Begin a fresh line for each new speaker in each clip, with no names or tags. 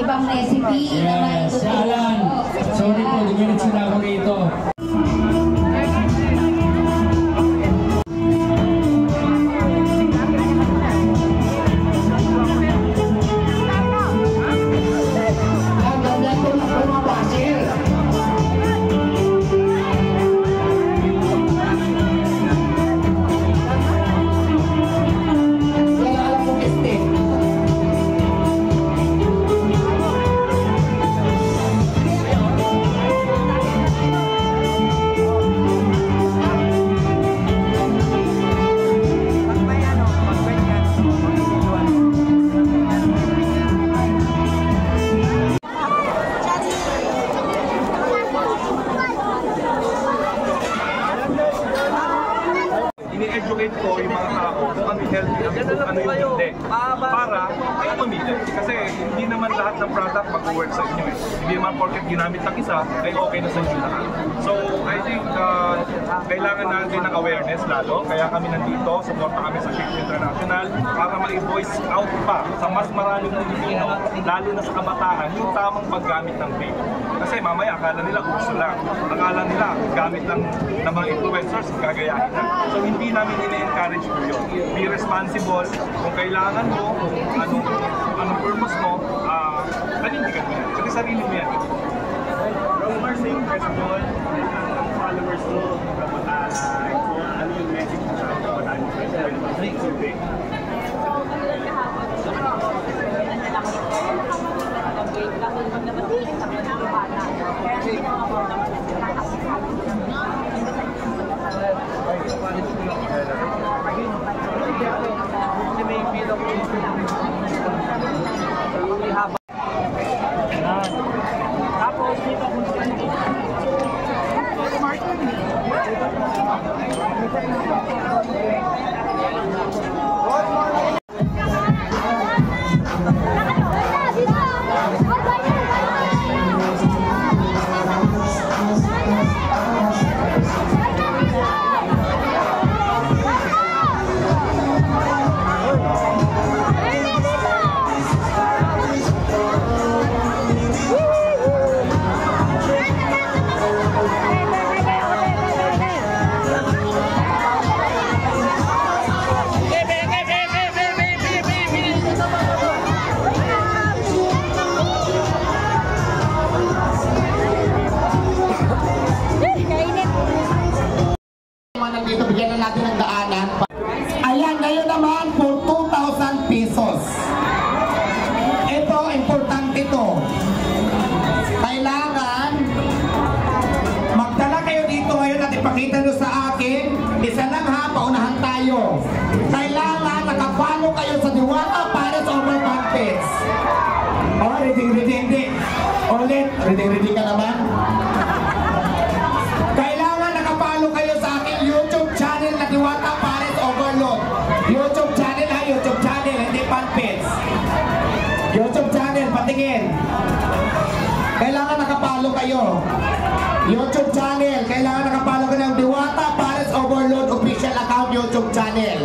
ibang recipe.
Yes, Alan. Sorry po, dumiretso na ako rito.
Ini-educate ko yung mga tao kung ano healthy at kung ano yung hindi. Para kayo mamili. Kasi hindi naman lahat ng product mag-work sa inyo. Hindi naman porket ginamit ng isa, ay okay na sa inyo lahat. So, I think kailangan natin ng awareness lalo. Kaya kami nandito, suporta kami sa Shift International para ma-voice out pa sa mas maraming Pilipino, lalo na sa kabataan, yung tamang paggamit ng vape. Kasi mamaya akala nila uso lang. Akala nila gamit lang ng mga influencers, gagayahin na. So, hindi namin ina-encourage po yun. Be responsible. Kung kailangan mo, kung anong purpose mo, panindigan mo yan. Kasi sarili mo yan.
Romar, same question. Ang followers mo, kabataan, ano yung message mo sa kabataan mo?
Dito bigyan na natin ng daanan. Ayan, ngayon naman for 2,000 pesos. Ito, importante to. Kailangan magdala kayo dito ngayon at ipakita nyo sa akin. Isa lang ha, paunahan tayo. Kailangan nakapalo kayo sa Diwata Pares Over Pampets. Oh, ready, hindi. Ulit, ready ka naman? Kailangan nakapalo kayo sa aking YouTube channel na Diwata Pares Overload. YouTube channel ha, YouTube channel, hindi Pampets. YouTube channel, patingin. Kailangan nakapalo kayo. YouTube channel, kailangan nakapalo kayo ng Diwata Pares Overload official account YouTube channel.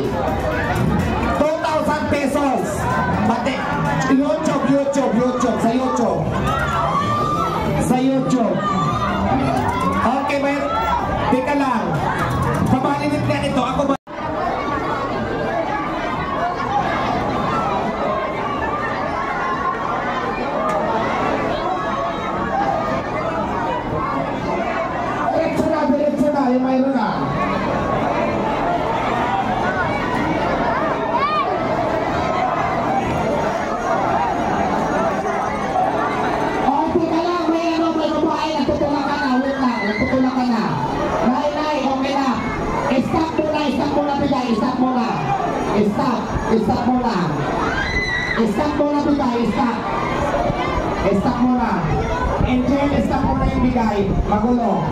2,000 pesos. Pati, YouTube, sa YouTube. Sa YouTube. Okay, may teka lang. Papalinit na ito. Ako ba? Diretso na. Yung mayroon na. Stop muna. Angel, stop muna yung bigay. Magulo.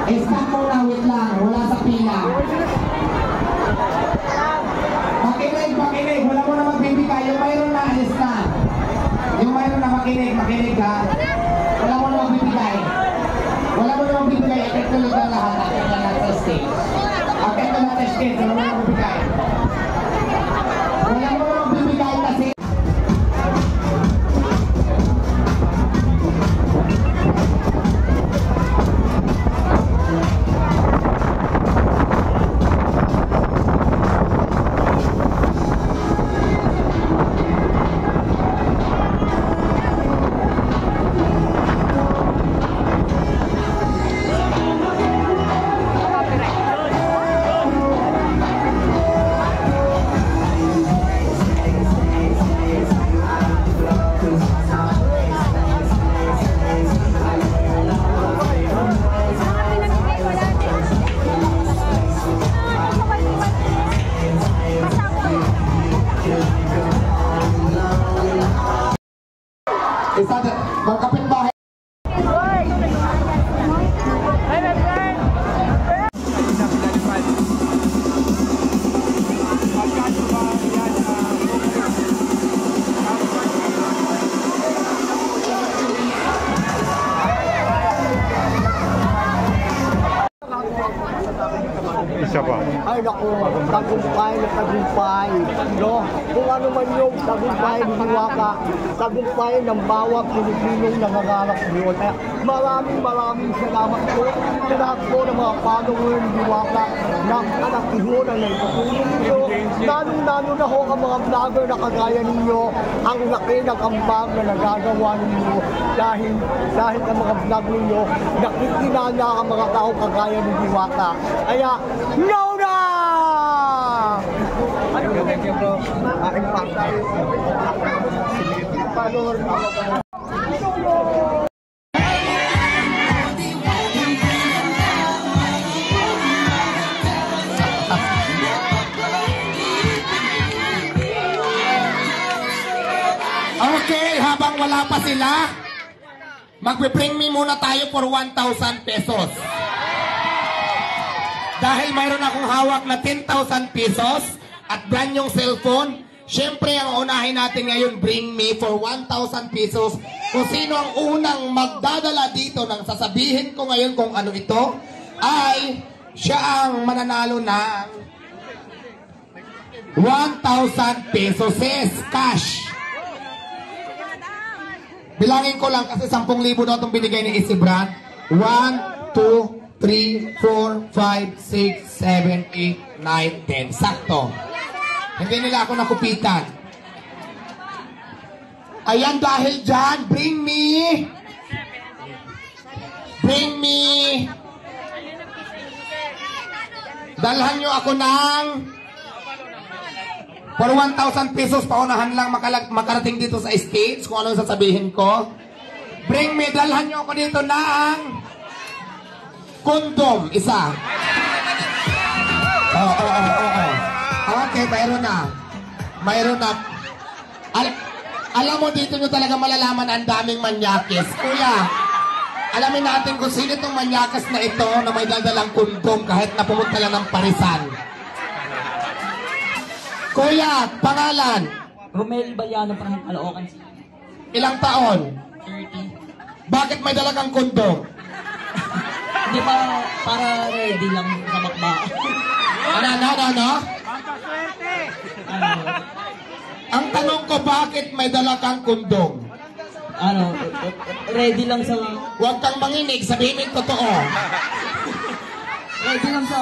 Stop muna, wait lang. Wala sa pila. Makinig. Wala mo na magbibigay. Yung mayroon na, stop. Yung mayroon na makinig ha. Wala mo na magbibigay. Akit tuloy na lahat. Akit na testing. Wala mo na magbibigay. Wala mo na magbibigay kasi Isa na, mga kapitbahay.
Isa pa.
Ay naku, tagumpay na tagumpay. No? Kung ano man yung tagumpay ni Diwata, tagumpay ng bawat Pilipinong nangangarap yun. Kaya maraming salamat po sa lahat po ng mga follower ni Diwata ng anak iho na naipatulong nyo. Lalo na ho ang mga vlogger na kagaya ninyo, ang laki ng ambag na nagagawa ninyo dahil ang mga vlog ninyo nakikilala ang mga tao kagaya ni Diwata. Kaya, no na! Thank you, bro. Aking pangkay. Follower na ako.
Okay, habang wala pa sila, magbe-bring me muna tayo for 1,000 pesos. Dahil mayroon akong hawak na 10,000 pesos at brand yung cellphone, syempre ang unahin natin ngayon, bring me for 1,000 pesos. Kung sino ang unang magdadala dito ng sasabihin ko ngayon kung ano ito, ay siya ang mananalo ng 1,000 pesos cash. Bilangin ko lang kasi 10,000 daw itong binigay ni Easy Brand. 1, 2, 3, 4, 5, 6, 7, 8, 9, 10. Sakto. Hindi nila ako nakupitan. Ayan, dahil dyan, bring me. Dalhan nyo ako ng for 1,000 pesos, paunahan lang makarating dito sa stage kung ano sasabihin ko. Bring me, dalhan nyo ako dito ng kondom, isa. Oo. Okay, mayroon na. Alam mo, dito nyo talaga malalaman ang daming manyakis. Kuya, alamin natin kung sino itong manyakas na ito na may dadalang kondom kahit na pumunta lang ng parisan. Kuya, pangalan?
Romel Bayano, parang Caloocan City.
Ilang taon?
30.
Bakit may dalagang kondom?
Hindi pa, para ready lang sa makba.
Ano?
Ano?
Ang tanong ko, bakit may dalagang kondom?
Ready lang sa...
Huwag kang manginig, sabihin mo yung totoo.
Ready lang sa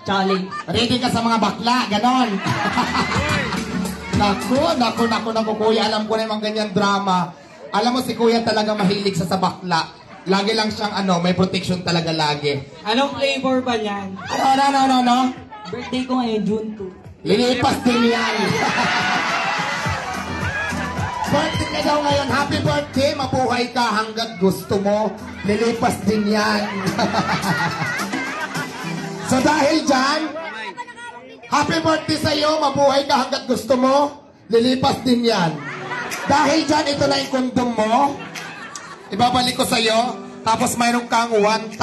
challenge.
Ready ka sa mga bakla, ganon. Naku, kuya, alam ko na yung mga ganyan drama. Alam mo, si kuya talaga mahilig sa bakla. Lagi lang siyang may protection talaga lagi.
Anong flavor ba yan?
Ano?
Birthday ko ngayon, June 2.
Lilipas din yan. Birthday ka daw ngayon. Happy birthday. Mabuhay ka hanggat gusto mo. Lilipas din yan. So dahil dyan, happy birthday sa'yo. Mabuhay ka hanggat gusto mo. Lilipas din yan. Dahil dyan, ito na yung kondom mo. Ibabalik ko sa'yo. Tapos mayroon kang 1,000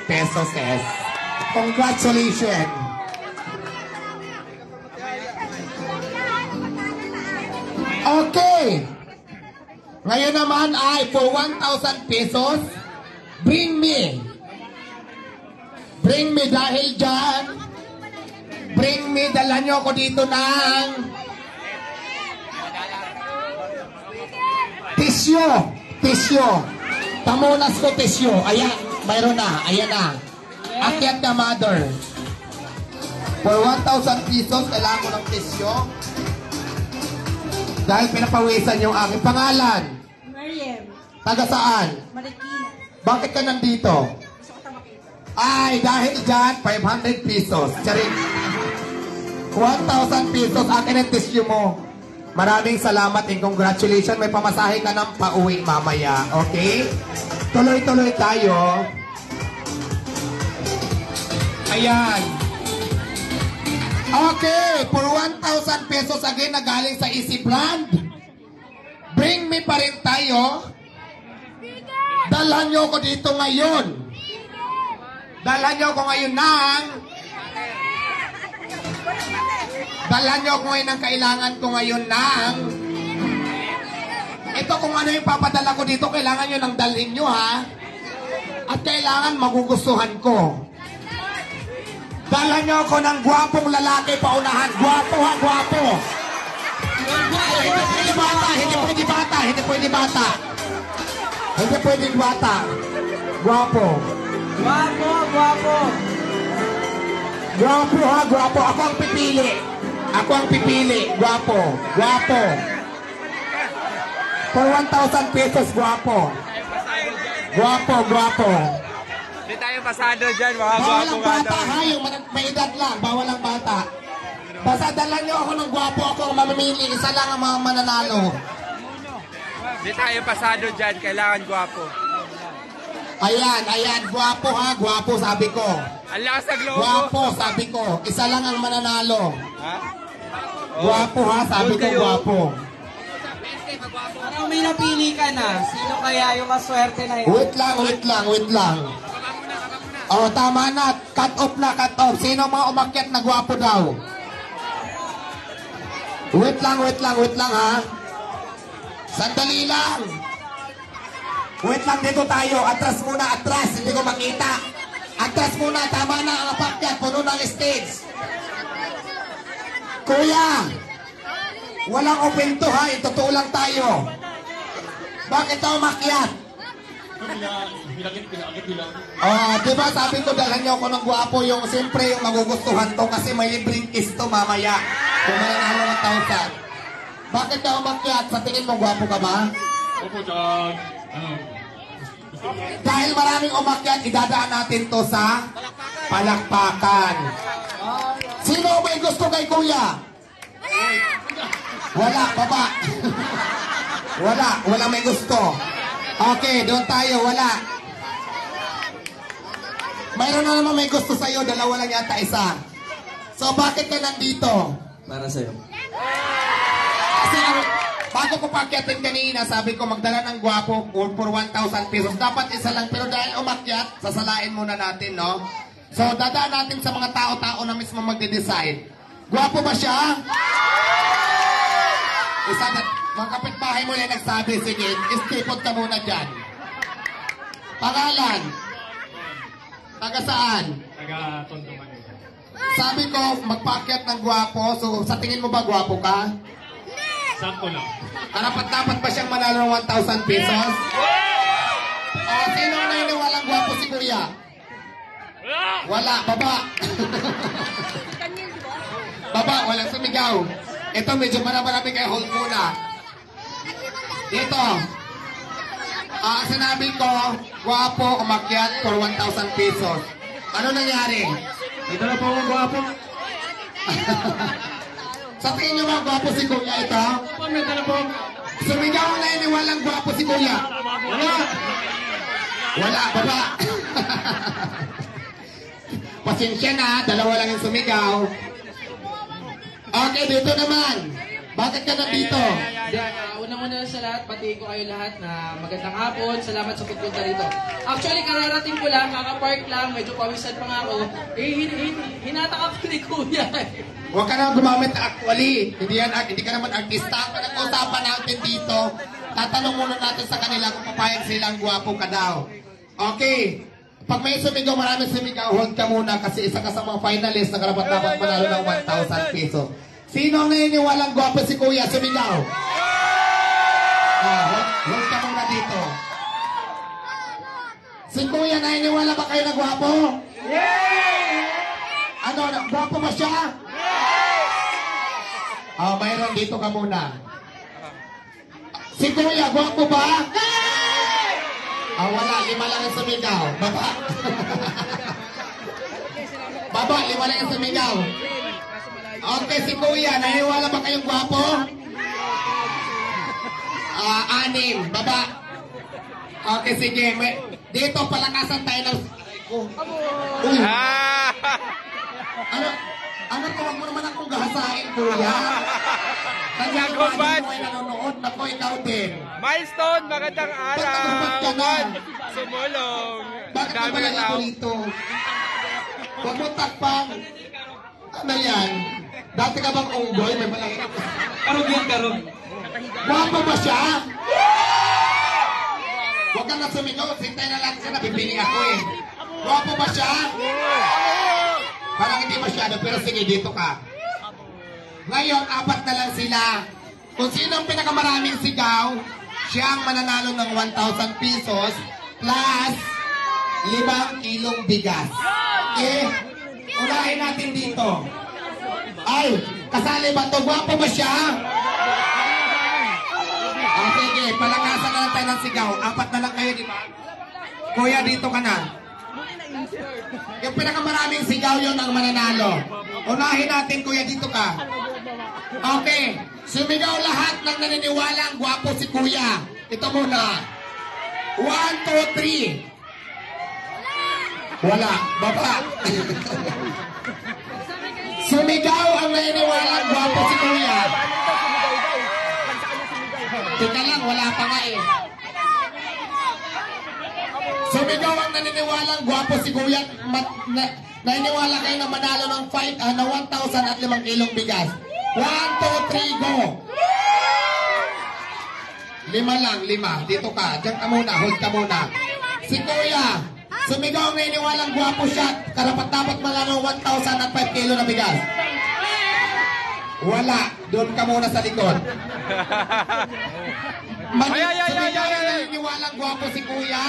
pesos. Congratulations. Okay. Ngayon naman ay for 1,000 pesos, bring me dahil dyan. Bring me, dala nyo ako dito ng tissue. Tamunas ko tissue. Ayan, mayroon na. Ayan na. Akyat na mother. For 1,000 pesos, kailangan ko ng tissue. Dahil pinapawisan yung aking pangalan.
Mariam.
Taga saan?
Marikina.
Bakit ka nandito? Ay, dahil dyan, 500 pesos. Charing. 1,000 pesos, akin ang tissue mo. Maraming salamat and congratulations. May pamasahe ka ng pauwi mamaya. Okay? Tuloy-tuloy tayo. Ayan. Okay, for 1,000 pesos again na galing sa Easy Brand. Bring bring me pa rin tayo. Dalhan nyo ko dito ngayon. Dalhan nyo ko ngayon ng... Dalhan nyo ko ngayon ng kailangan ko ngayon ng... Ito kung ano yung papadala ko dito, kailangan nyo nang dalhin nyo, ha? At kailangan magugustuhan ko. Dalhan nyo ako ng gwapong lalaki paunahan. Gwapo, ha? Gwapo. Hindi pwede bata, hindi pwede bata, hindi pwede bata. Hindi pwede bata. Gwapo.
Guwapo, guwapo.
Gwapo, ha? Gwapo. Ako ang pipili. Ako ang pipili. Gwapo. Gwapo. For 1,000 pesos, gwapo. Gwapo, gwapo.
Hindi tayo pasado dyan, mga
Bawal
gwapo
ang
nga
bata,
daw.
ha? Yung may edad lang. Bawal ang bata. Basta dalan nyo ako ng gwapo, ako ang mamimili. Isa lang ang mga mananalo.
Hindi tayo pasado dyan, kailangan gwapo.
Ayan, ayan. Gwapo, ha? Gwapo, sabi ko.
Ang lakas ng globo.
Gwapo, sabi ko. Isa lang ang mananalo.
Ha?
Gwapo, ha? Sabi ko, gwapo.
Parang may napili ka na. Sino kaya yung maswerte na yun?
Wait lang, wait lang, wait lang. Oh, tama na. Cut off na, cut off. Sino mga umakyat na gwapo daw? Wait lang, wait lang, wait lang, ha? Sandali lang. Wait lang, dito tayo. Atras muna, atras. Hindi ko makita. Atras muna, tama na ang umakyat. Puno ng stage. Kuya, walang open to, ha? Totoo lang tayo. Bakit tayo umakyat? Diba sabi ko dalhan niyo ako ng gwapo yung siyempre yung magugustuhan to kasi may libreng kiss to mamaya. Kung mananalo ng 1,000. Bakit ka umakyat? Sa tingin mo gwapo ka ba?
Opo, tsaka,
Dahil maraming umakyat, idadaan natin to sa palakpakan. Sino may gusto kay kuya? Wala, baba. Wala may gusto. Okay, doon tayo, wala. Mayroon na naman may gusto sa'yo, dalawa lang yata isa. So, bakit ka nandito?
Para sa'yo.
Kasi bago ko pagkyatin kanina, sabi ko magdala ng gwapo for 1,000 pesos. Dapat isa lang, pero dahil umakyat, sasalain muna natin, no? So, dadaan natin sa mga tao-tao na mismo magde-decide. Gwapo ba siya? Isa na, mga kapitbahay mo yan nagsabi, sige, istipot ka muna dyan. Pangalan? Taga saan?
taga-Tondo man.
Sabi ko, magpakyat ng gwapo. So, sa tingin mo ba gwapo ka?
Sakto lang.
Dapat ba siyang manalo ng 1,000 pesos? O, sino na iniwalang gwapo si kuya? Wala, baba. Baba, walang sumigaw. Ito, medyo marami kayo, hold muna. Dito. Sinabi ko, gwapo, umakyat for 1,000 pesos. Ano nangyari?
Ito na po ang gwapo.
Sa tingin nyo ba gwapo si kuya ito?
Pamenta na po.
Sumigaw na iniwalang gwapo si kuya.
Wala.
Wala, baba. Pasensya na, dalawa lang yung sumigaw. Okay, dito naman. Bakit ka nandito?
Unang-una sa lahat, pati ko kayo lahat na magandang hapon. Salamat sa pagpunta rito. Actually, kararating ko lang, kaka-park lang, medyo pawisan pa nga ako. Hinatak ako ni Kuya.
Huwag ka na gumamit actually. Hindi ka naman artista. Ang pinag-usapan natin dito, tatanong muna natin sa kanila kung papayag silang gwapo ka daw. Okay. Pag may sumigaw, maraming sumigaw, hold ka muna kasi isa ka sa mga finalist na karapat-dapat manalo ng 1,000 pesos. Sino ang naniniwalang gwapo si Kuya? Sumigaw. Hold ka muna dito. Si Kuya, naniniwala ba kayo na gwapo? Ano, gwapo ba siya? Mayroon dito ka muna. Si Kuya, gwapo ba? Wala, 5 lang ang sumigaw. Baba. Baba, 5 lang ang sumigaw. Okay, si Kuya, naniniwala ba kayong gwapo? 6. Baba. Okay, sige. Dito, palakasan tayo ng... Uy. Ano? Ano to? Huwag mo naman akong gahasain, kuya. Kanya yung
Jacoban.
mo ay nanonood. Naku, ikaw din.
Milestone, magandang araw.
Ba't ka na?
Sumulong.
Bakit
Dami
naman
ng tao.
ako dito? Huwag mo takpang. Ano yan? Dati ka bang unggoy? May malaki ka.
Karog yan, karog.
Guwapo ba siya? Huwag kang nasumigaw. Sintay na lang siya. Napipili ako eh. Guwapo ba siya? Parang hindi masyado. Pero sige, dito ka. Ngayon, 4 na lang sila. Kung sino ang pinakamaraming sigaw, siya ang mananalo ng 1,000 pesos plus 5 kilong bigas. Okay? Unahin natin dito. Ay, kasali ba ito? Guwapo ba siya? Sige, palakasan na lang tayo ng sigaw. 4 na lang kayo, di ba? Kuya, dito ka na. Yung pinakamaraming sigaw yun ang mananalo. Unahin natin, kuya, dito ka. Okay. Sumigaw lahat ng naniniwala ang gwapo si kuya. Ito muna. 1, 2, 3. Wala. Baba. Sumigaw ang naniniwala ang gwapo si kuya. Tika lang, wala pa nga eh. Sumigaw ang naniniwalang gwapo si kuya. Naniniwala kayo na manalo ng 1,000 at 5 kilong bigas. 1, 2, 3, go! 5 lang, 5. Dito ka. Diyan ka muna. Hold ka muna. Si kuya, sumigaw ang naniniwalang gwapo siya. Karapat-dapat manalo ng 1,000 at 5 kilo na bigas. Wala. Doon ka muna sa likod. Sumigaw ang naniniwalang gwapo si kuya.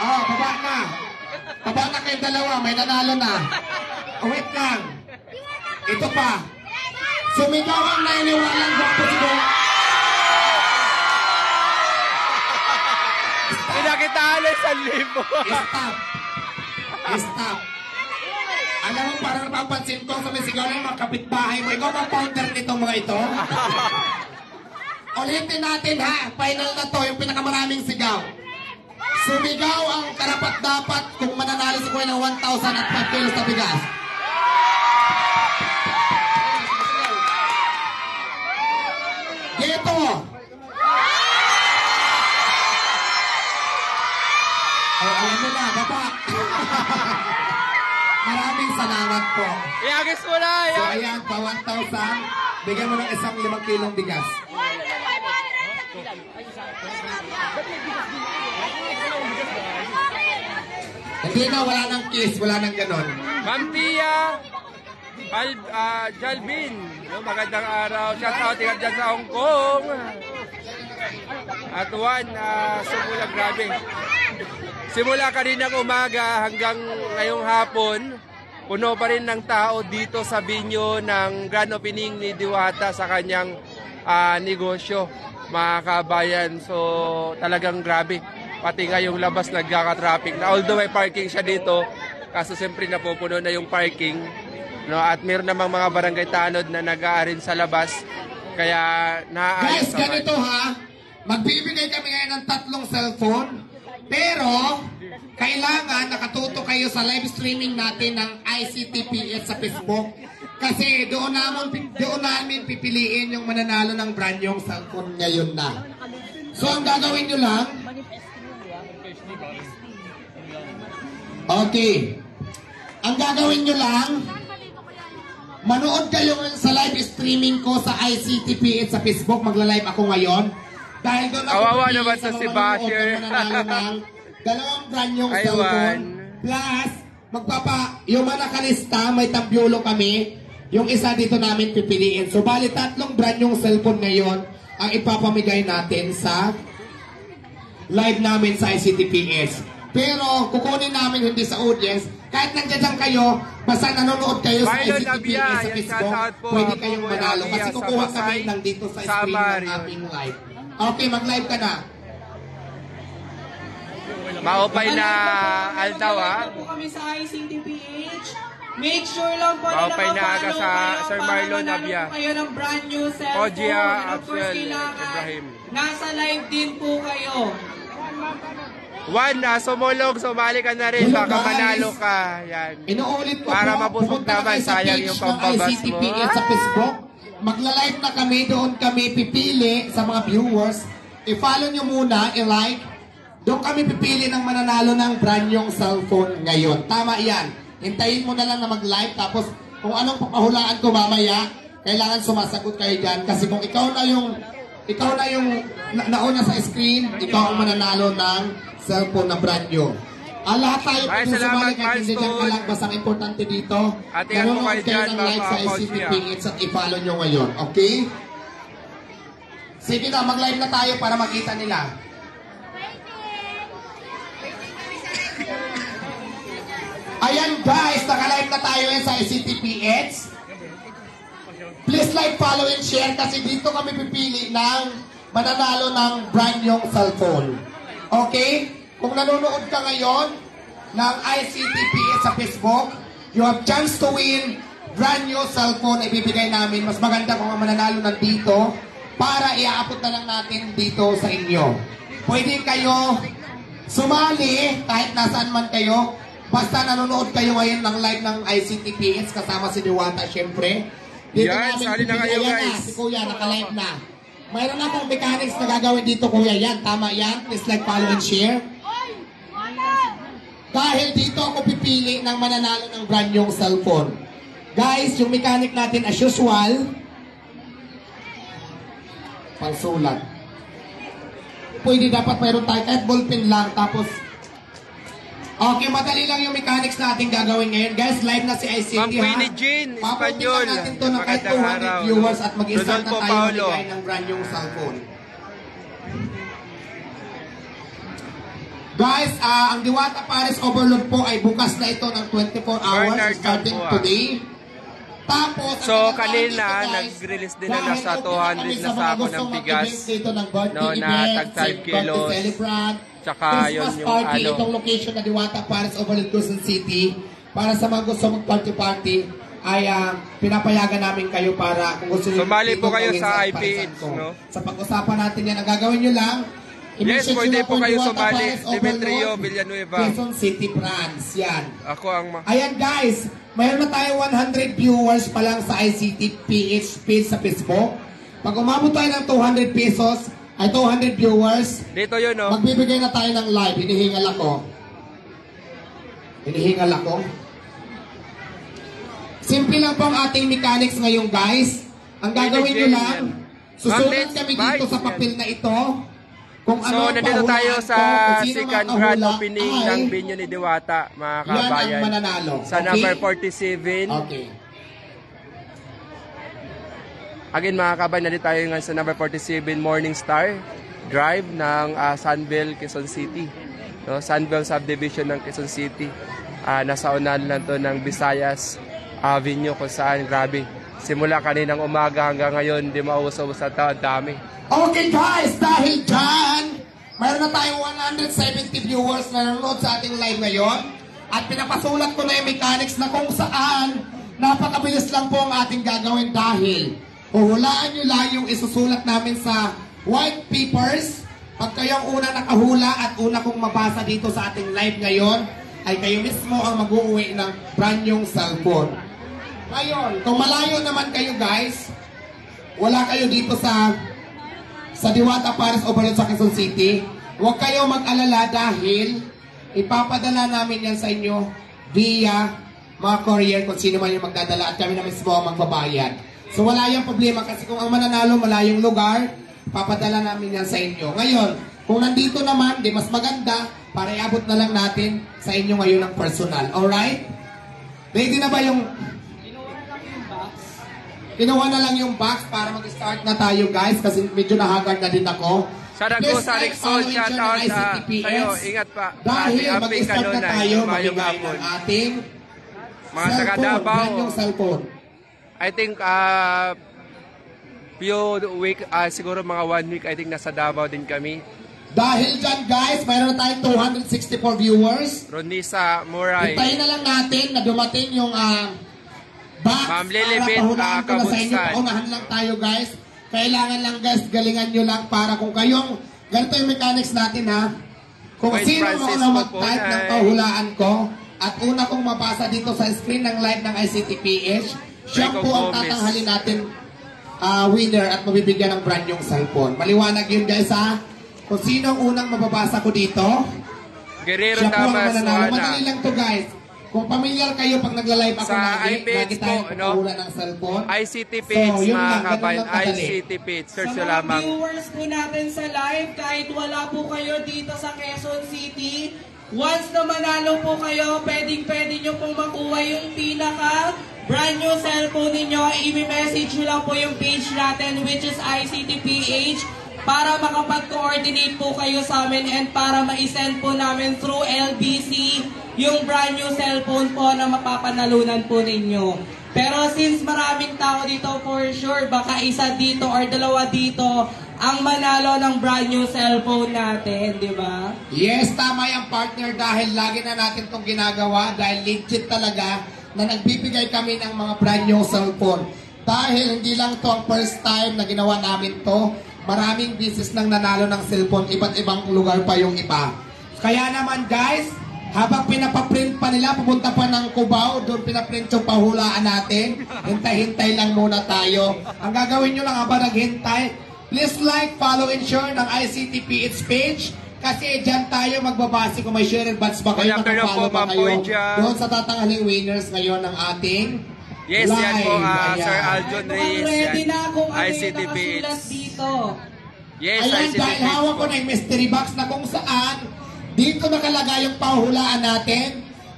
Oh, baba na. Baba na kayong dalawa. May nanalo na. Oh, wait lang. Ito pa. Sumigaw ang naniniwalang gwapo si kuya.
Pinakitaan ng 1,000.
Stop. Stop. Alam mo, parang napapansin ko sa may sigaw ng mga kapitbahay mo. Ikaw ang founder nitong mga ito. Ulitin natin ha. Final na to, yung pinakamaraming sigaw. Sumigaw ang karapat-dapat kung mananalo si kuya ng 1,000 at 5 kilos na bigas. Dito. Alam mo na, baba. Maraming salamat po.
Iagis mo na.
So ayan, pa 1,000. Bigyan mo ng isang 5 kilong bigas. Hindi na, wala nang kiss, wala nang ganon.
Ma'am Tia, Jalvin, magandang araw. Shout out tingad dyan sa Hong Kong. At Juan, Sumula, grabe. Simula kaninang umaga hanggang ngayong hapon, puno pa rin ng tao dito sa binyo ng grand opening ni Diwata sa kanyang negosyo, mga kabayan. So talagang grabe. Pati nga yung labas nagkaka-traffic na. Although may parking siya dito, kaso siyempre napupuno na yung parking. No? At meron namang mga barangay tanod na nag-aarin sa labas. Kaya
Guys, ganito ha. Magbibigay kami ngayon ng 3 cellphone. Pero, kailangan nakatuto kayo sa live streaming natin ng ICTPS sa Facebook. Kasi doon namin pipiliin yung mananalo ng brand yung cellphone ngayon na. So, ang gagawin nyo lang, okay. Ang gagawin nyo lang, manood kayo sa live streaming ko sa ICTPS sa Facebook. Magla-live ako ngayon. Dahil doon ako
kawawa
pipili
naman
sa
sa si
mga
Basher.
mananalo ng 2 brand yung cellphone. Plus, yung mga nakalista, may tambyulo kami. Yung isa dito namin pipiliin. So, bali 3 brand yung cellphone ngayon ang ipapamigay natin sa live namin sa ICTPS. Pero, kukunin namin hindi sa audience. Kahit nandiyan kayo, basta nanonood kayo sa
Mylon
ICTPS
Abia,
sa
yan,
Facebook,
shoutout po,
pwede kayong
Apo
manalo.
Abia,
Kasi
sa
kukuha
Pasay,
kami lang dito sa stream
Samar,
ng
yun.
aming live. Okay, mag-live ka na.
Maupay na Aldaw ha.
po kami sa ICTPH. Make sure lang po
Maupay na aga
follow
sa
kayo
Sir
para
Marlon
manalo
Abia.
po kayo ng brand new cellphone.
Ojia
And of course,
Absel
kailangan
Ibrahim.
nasa live din po kayo.
Juan, sumulong, sumali ka na rin.
Hello,
Baka
guys.
manalo ka. Yan.
Inuulit ko
Para
po,
mabusog
pumunta
naman,
kayo sa
sayang
page
yung
ng
pambabas
ICTP
mo.
sa Facebook. Magla-live na kami, doon kami pipili sa mga viewers. I-follow nyo muna, i-like. Doon kami pipili ng mananalo ng brand yung cellphone ngayon. Tama yan. Hintayin mo na lang na mag-live. Tapos kung anong papahulaan ko mamaya, kailangan sumasagot kayo dyan. Kasi kung ikaw na yung nauna sa screen, ikaw ang mananalo ng cellphone na brand new. Lahat tayo
Ay,
kung
salamat,
sumali kahit hindi dyan
Milestone.
ka lang. Basta ang importante dito,
Ate-an mo kayo dyan,
ng live sa
mga coach
ICTP
niya.
at i-follow nyo ngayon. Okay? Sige na, mag-live na tayo para makita nila. Ayan guys, naka-live na tayo yan sa ICTPH. Please like, follow, and share kasi dito kami pipili ng mananalo ng brand yung cellphone. Okay? Kung nanonood ka ngayon ng ICTPH sa Facebook, you have chance to win brand new cellphone na ibibigay namin. Mas maganda kung ang mananalo nandito para iaabot na lang natin dito sa inyo. Pwede kayo sumali kahit nasaan man kayo. Basta nanonood kayo ngayon ng live ng ICTPH kasama si Diwata syempre. Dito
Yan, sali na kayo,
Ayan
guys.
Na, si Kuya, naka-live na. Mayroon na akong mechanics na gagawin dito, Kuya. Yan, tama yan. Please like, follow, and share. Dahil dito ako pipili ng mananalo ng brand yung cellphone. Guys, yung mechanic natin as usual, pangsulat. Pwede dapat mayroon tayo kahit ballpen lang, tapos okay, madali lang yung mechanics natin gagawin ngayon. Guys, live na si ICT,
Ma'am
ha?
Queenie Jean,
Papuntin
Espanyol.
lang natin to ng kahit
Magandang
200
araw.
viewers at mag-start na
Rodolfo
tayo
Paulo.
maligay ng brand yung cellphone. Guys, ang Diwata Paris Overload po ay bukas na ito ng 24 hours
Bernard
starting
Gamboa.
today. Tapos,
So,
ang
kanina,
dito, guys,
nag-release din na
dahil
nasa
open kami
200 na
sa mga
sako ng
gustong
bigas.
mag-event dito ng birthday
No, na
event,
tag 5
birthday
kilos.
celebrant,
Tsaka
Christmas
yun yung
party,
ano.
itong location na Diwata Paris Overload Quezon City. Para sa mga gusto mag-party-party, ay pinapayagan namin kayo para kung gusto nyo
Sumali po
dito
kayo
gawin
sa
Parisan
IPH,
ko.
no?
Sa pag-usapan natin yan, ang gagawin nyo lang,
Yes,
i-message
pwede
nyo
po
lang
kayo
Diwata
sumali.
Paris
Demetrio
Overload,
Villanueva.
Quezon City branch, yan.
Ako ang
Ayan guys, mayroon na tayo 100 viewers pa lang sa ICTPH page sa Facebook. Pag umabot tayo ng 200 pesos, ay 200 viewers,
Dito yun, no?
magbibigay na tayo ng live. Hinihingal ako. Hinihingal ako. Simple lang po ang ating mechanics ngayon guys. Ang gagawin nyo lang, susulat kami dito sa papel na ito. Kung
So,
ano ang
nandito tayo
pahulaan
sa
ko, kung sino
second
makahula
grand opening
ay
ng Binyo ni Diwata, mga
yan ang
kabayan.
mananalo.
Sa number 47.
Okay.
Again, mga kabayan, nandito tayo ngayon sa number 47 Morning Star Drive ng Sunbelt, Quezon City. No, Sunbelt Subdivision ng Quezon City. Nasa unahan lang to ng Visayas Avenue kung saan, grabe. Simula kaninang umaga hanggang ngayon, di mauso sa tao, dami.
Okay guys, dahil dyan, mayroon na tayong 170 viewers na nanonood sa ating live ngayon. At pinapasulat ko na yung mechanics na kung saan napakabilis lang po ang ating gagawin dahil huhulaan nyo lang yung isusulat namin sa white papers. Pag kayong una nakahula at una kong mabasa dito sa ating live ngayon, ay kayo mismo ang mag-uwi ng brand yung cellphone. Ngayon, kung malayo naman kayo guys, wala kayo dito sa Diwata Paris Overload sa Quezon City, huwag kayo mag-alala dahil ipapadala namin yan sa inyo via mga courier kung sino man yung magdadala at kami na mismo ang magbabayad. So wala yung problema kasi kung ang mananalo malayong lugar, papadala namin yan sa inyo. Ngayon, kung nandito naman, di mas maganda para iabot na lang natin sa inyo ngayon ng personal. Alright? Ready na ba yung... Kinuha na lang yung box para mag-start na tayo guys kasi medyo nahagard na din ako.
Saragosa, Rixon, shout out sa'yo. Ingat pa.
Dahil
Ating
mag-start na
kanunay,
tayo
mayong
magbigay
hapon.
ng ating
Mga taga Davao.
brand yung cellphone.
I think few week, siguro mga 1 week, I think nasa Davao din kami.
Dahil dyan guys, mayroon na tayong 264 viewers.
Ronisa, Muray.
Hintayin na lang natin na dumating yung box
Ma'am
para
Lilibet,
pahulaan ko na sa inyo.
Kabunsan.
Paunahan lang tayo guys. Kailangan lang guys, galingan nyo lang para kung kayong, ganito yung mechanics natin ha. Kung
Wait,
sino
Francis
mga mag-type ng
Pupunay.
pahulaan ko at una kong mabasa dito sa screen ng live ng ICTPH, siya
Rico
po ang
Gomez.
tatanghalin natin winner at mabibigyan ng brand yung cellphone. Maliwanag yun guys ha. Kung sino ang unang mababasa ko dito,
Guerrero
siya po ang
Damas,
mananalo.
Juana.
Madali lang to guys. Kung familiar kayo pag nagla-live ako
Sa
lagi
iPage
tayong
po, no?
pahulaan ng cellphone.
ICT page,
So, yun
mga
lang, ganun
kabayan.
lang kadali.
ICT page. Search
Sa
nyo
mga
lamang.
viewers po natin sa live, kahit wala po kayo dito sa Quezon City, once na manalo po kayo, pwede nyo pong makuha yung pinaka brand new cellphone ninyo. I-message nyo lang po yung page natin, which is ICTPH, para makapag-coordinate po kayo sa amin and para ma-send po namin through LBC yung brand new cellphone po na mapapanalunan po ninyo. Pero since maraming tao dito, for sure, baka isa dito or dalawa dito ang manalo ng brand new cellphone natin, di ba?
Yes, tama yung partner dahil lagi na natin itong ginagawa dahil legit talaga na nagbibigay kami ng mga brand new cellphone. Dahil hindi lang to ang first time na ginawa namin to, maraming business nang nanalo ng cellphone, iba't ibang lugar pa yung iba. Kaya naman guys, habang pinapaprint pa nila, pupunta pa ng Cubao, doon pinaprint yung pahulaan natin. Hintay-hintay lang muna tayo. Ang gagawin nyo lang habang naghintay, please like, follow, and share ng ICTPH page. Kasi dyan tayo magbabase kung may share and buds ba kayo,
Kaya pero
nakapollow
po,
ba kayo.
Ma'am Poy,
Doon sa tatanghaling winners ngayon ng ating
Yes, yan po,
live.
Sir
Ayan.
Aljon Reyes.
Ready
Yan.
na kung ano yung
ICT
nakasulat
page.
dito.
Yes,
Ayan,
ICT
dahil
page
hawak
po.
ko na yung mystery box na kung saan dito nakalagay yung pahulaan natin.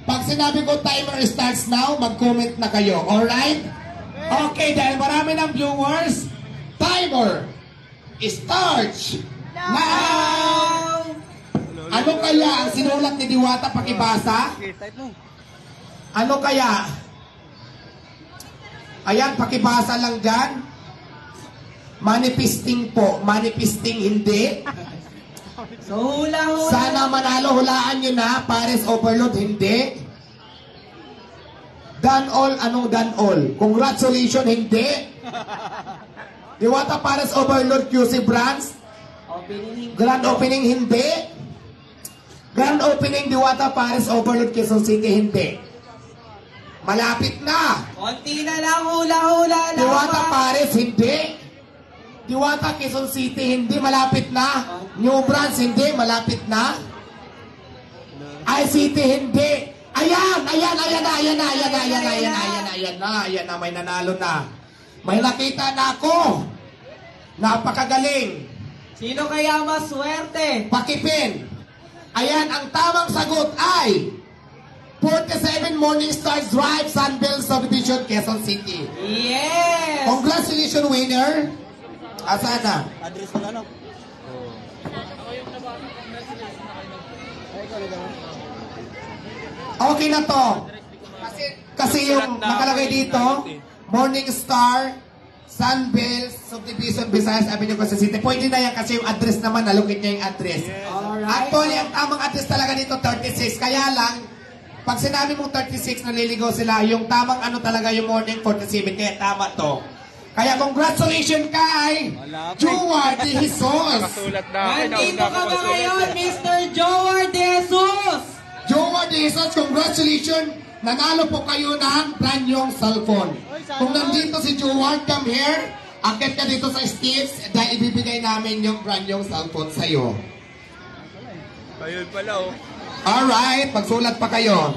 Pag sinabi ko timer starts now, mag-comment na kayo. Alright? Okay, dahil marami ng viewers, timer starts now! Ano kaya ang sinulat ni Diwata pakibasa? Ano kaya? Ayan, pakibasa lang dyan. Manifesting po. Manifesting hindi.
So, hula-hula.
Sana manalo, hulaan nyo na. Pares overload, hindi. Done all, anong done all? Congratulations, hindi. Diwata Pares overload, QC Brands. Grand opening, hindi. Grand opening, Diwata Pares overload, Quezon City, hindi. Malapit na.
Konti na lang, hula-hula lang.
Diwata Pares, hindi. Diwata Quezon City, hindi. Malapit na. New Brands, hindi. Malapit na. ICT, hindi. Ayan na. May nanalo na. May nakita na ako. Napakagaling.
Sino kaya maswerte?
Pakipin. Ayan, ang tamang sagot ay 47 Morning Stars Drive, Sunbelt Subdivision, Quezon City.
Yes!
Congratulations, winner. Asa na? Okay na to. Kasi yung nakalagay dito, Morning Star, Sunbelt, Subdivision, Visayas Avenue, Quezon City. Pwede na yan kasi yung address naman, nalukit niya yung address.
Alright.
Actually, ang tamang address talaga dito, 36. Kaya lang, pag sinabi mong 36, naliligaw sila. Yung tamang ano talaga yung morning 47. Kaya tama to. Kaya congratulations kay Jowar de Jesus.
Nakasulat na akin.
Nandito ka ba ngayon, Mr. Jowar de Jesus?
Jowar de Jesus, congratulations. Nanalo po kayo ng brand new cellphone. Kung nandito si Jowar, come here. Akit ka dito sa stage dahil ibibigay namin yung brand new cellphone sa'yo.
Ayun pala, oh.
Alright, pagsulat pa kayo.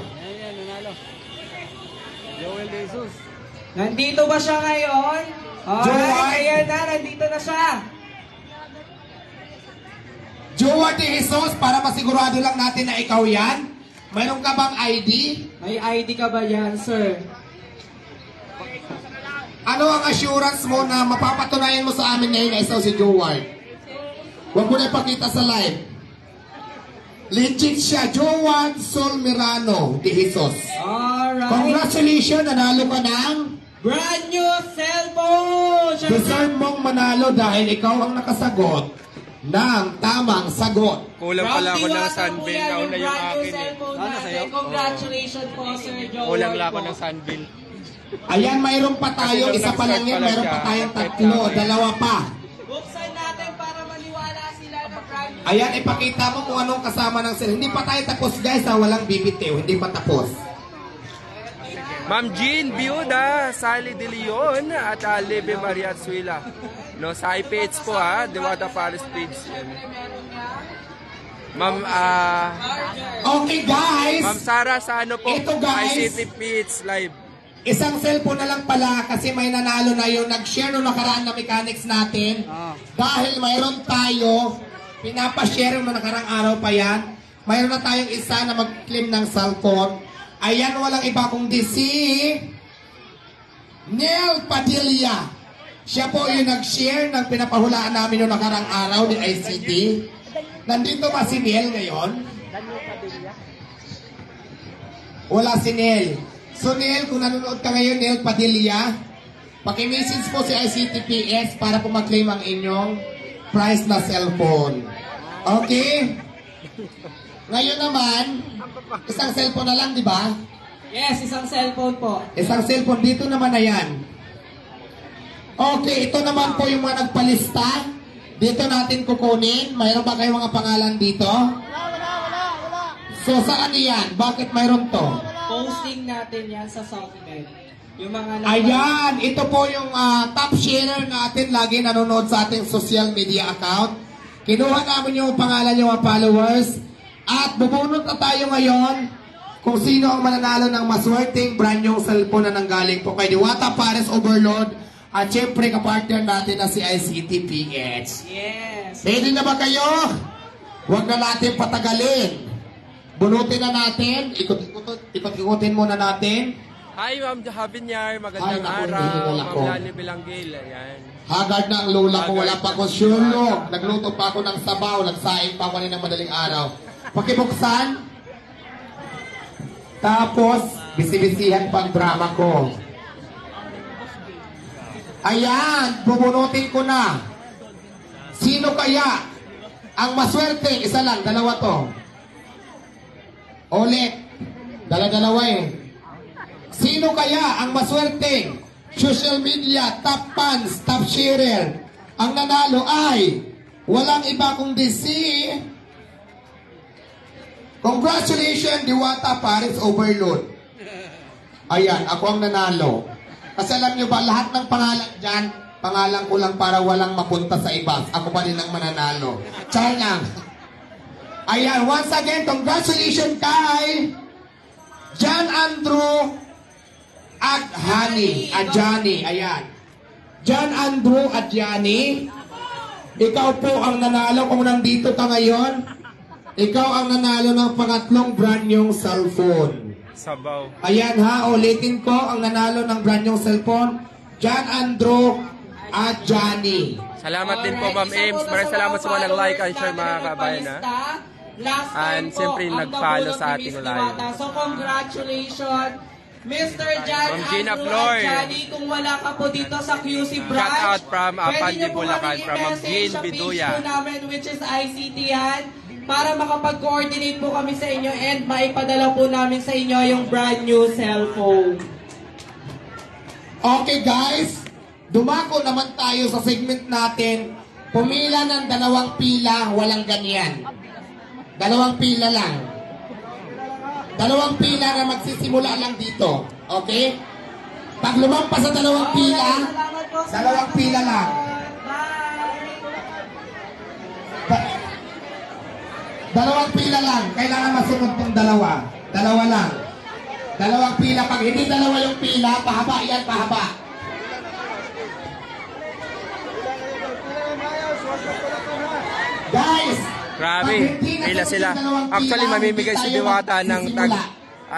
Nandito ba siya ngayon?
Jowar.
Alright, ayan na, nandito na siya.
Jowar de Jesus, para masigurado lang natin na ikaw yan. Mayroon ka bang ID?
May ID ka ba yan, sir?
Ano ang assurance mo na mapapatunayan mo sa amin ngayon na ikaw si Jowar? Huwag mo na ipakita sa live. Legit siya, Jowar Solmirano de Jesus.
Alright.
Congratulations, nanalo ka ng
Brand new cellphone!
deserve mong manalo dahil ikaw ang nakasagot ng tamang sagot.
Kulang pala ako ng sunbill. Nauna yung akin eh.
Congratulations po, Sir Joel.
Kulang lang ako ng sunbill.
Ayan, mayroon pa tayo. Isa pa lang yan. Mayroon pa tayong tatlo. Dalawa pa.
Buksan natin para maniwala sila na brand new
Ayan, ipakita mo kung anong kasama ng cell. Hindi pa tayo tapos guys ha, walang bibitiw. Hindi pa tapos.
Ma'am Jean Biuda, Sally De Leon, at Lebe Maria Atsuila. No, sa iPads po ha, Diwata Paris page. Ma'am,
Okay guys.
Ma'am Sara sa ano po,
Ito, guys.
ICT Page Live.
Isang cellphone na lang pala kasi may nanalo na yung nag-share no nakaraan na mechanics natin. Dahil mayroon tayo, pinapashare no nakarang araw pa yan. Mayroon na tayong isa na mag-claim ng cellphone. Ayan, walang iba kundi si Neil Padilla. Siya po yung nag-share ng pinapahulaan namin yung nakarang araw ni ICT. Nandito ba si Neil ngayon? Wala si Neil. So Neil, kung nanonood ka ngayon, Neil Padilla, paki-message po si ICTPS para po mag-claim ang inyong prize na cellphone. Okay? Ngayon naman, isang cellphone na lang, di ba?
Yes, isang cellphone po.
Isang cellphone. Dito naman na yan. Okay, ito naman po yung mga nagpalista. Dito natin kukunin. Mayroon ba kayong mga pangalan dito? Wala. So, saan yan? Bakit mayroon to?
Posting natin yan sa Softmed. Yung mga
Ayan, ito po yung top sharer natin. Lagi nanonood sa ating social media account. Kinuha namin yung pangalan yung mga followers. At bubunot na tayo ngayon kung sino ang mananalo ng maswerteng brand yung cellphone na nanggaling po kay Diwata Pares Overload at syempre kapartner natin na si ICTPH.
Yes.
Ready na ba kayo? Huwag na natin patagalin. Bunutin na natin. Ikot-ikotin muna natin.
Hi Ma'am Javinyar, magandang
Ay, naku,
araw.
hinihingal ako.
Ma'am Lani Bilanggil, ayan.
Hagard na ang lola ko. Wala pa akong syulog. Nagluto pa ako ng sabaw. Nagsaing pa ako ng madaling araw. Pakibuksan. Tapos, bisibisihan pang drama ko. Ayan, bubunutin ko na. Sino kaya ang maswerte? Isa lang, dalawa to. Ulit. Dala-dalawa eh. Sino kaya ang maswerte? Social media, top fans, top sharer. Ang nanalo ay walang iba kundi si... Congratulations, Diwata Paris Overload. Ayan, ako ang nanalo. Kasi alam nyo ba, lahat ng pangalan dyan, pangalan ko lang para walang mapunta sa iba. Ako pa rin ang mananalo. Char lang. Ayan, once again, congratulations kay John Andrew Adjani. Ayan. John Andrew Adjani. Ikaw po ang nanalo kung nandito ka ngayon. Ikaw ang nanalo ng pangatlong brand nyong cellphone.
Sabaw.
Ayan ha, ulitin ko ang nanalo ng brand nyong cellphone, John Andrew Adjani.
Salamat din po Ma'am Ames. Maraming salamat sa mga nag-like and share mga kabayan ha. And siyempre nag-follow sa ating live.
So congratulations, Mr. John
Ma'am Gina
Andrew
Flor.
Adjani. Kung wala ka po dito sa QC branch,
Shout out from
pwede
Pandi
niyo po
Bulacan,
kami
from Ma'am
i-message
Jean
sa page
Biduya.
po namin, which is ICT yan, para makapag-coordinate po kami sa inyo and maipadala po namin sa inyo yung brand new cellphone.
Okay guys, dumako naman tayo sa segment natin. Pumila ng dalawang pila, walang ganyan. Dalawang pila lang. Dalawang pila na magsisimula lang dito. Okay? Pag lumampas sa dalawang pila, dalawang pila lang. Dalawang pila lang. Kailangan masunod tong dalawa. Dalawa lang. Dalawang pila. Pag hindi dalawa yung pila, pahaba yan, pahaba. Guys!
Grabe,
pag hindi
pila
nasunod
sila.
yung dalawang
Actually,
pila,
mamimigay
hindi
si
tayo
Diwata ng
magsisimula.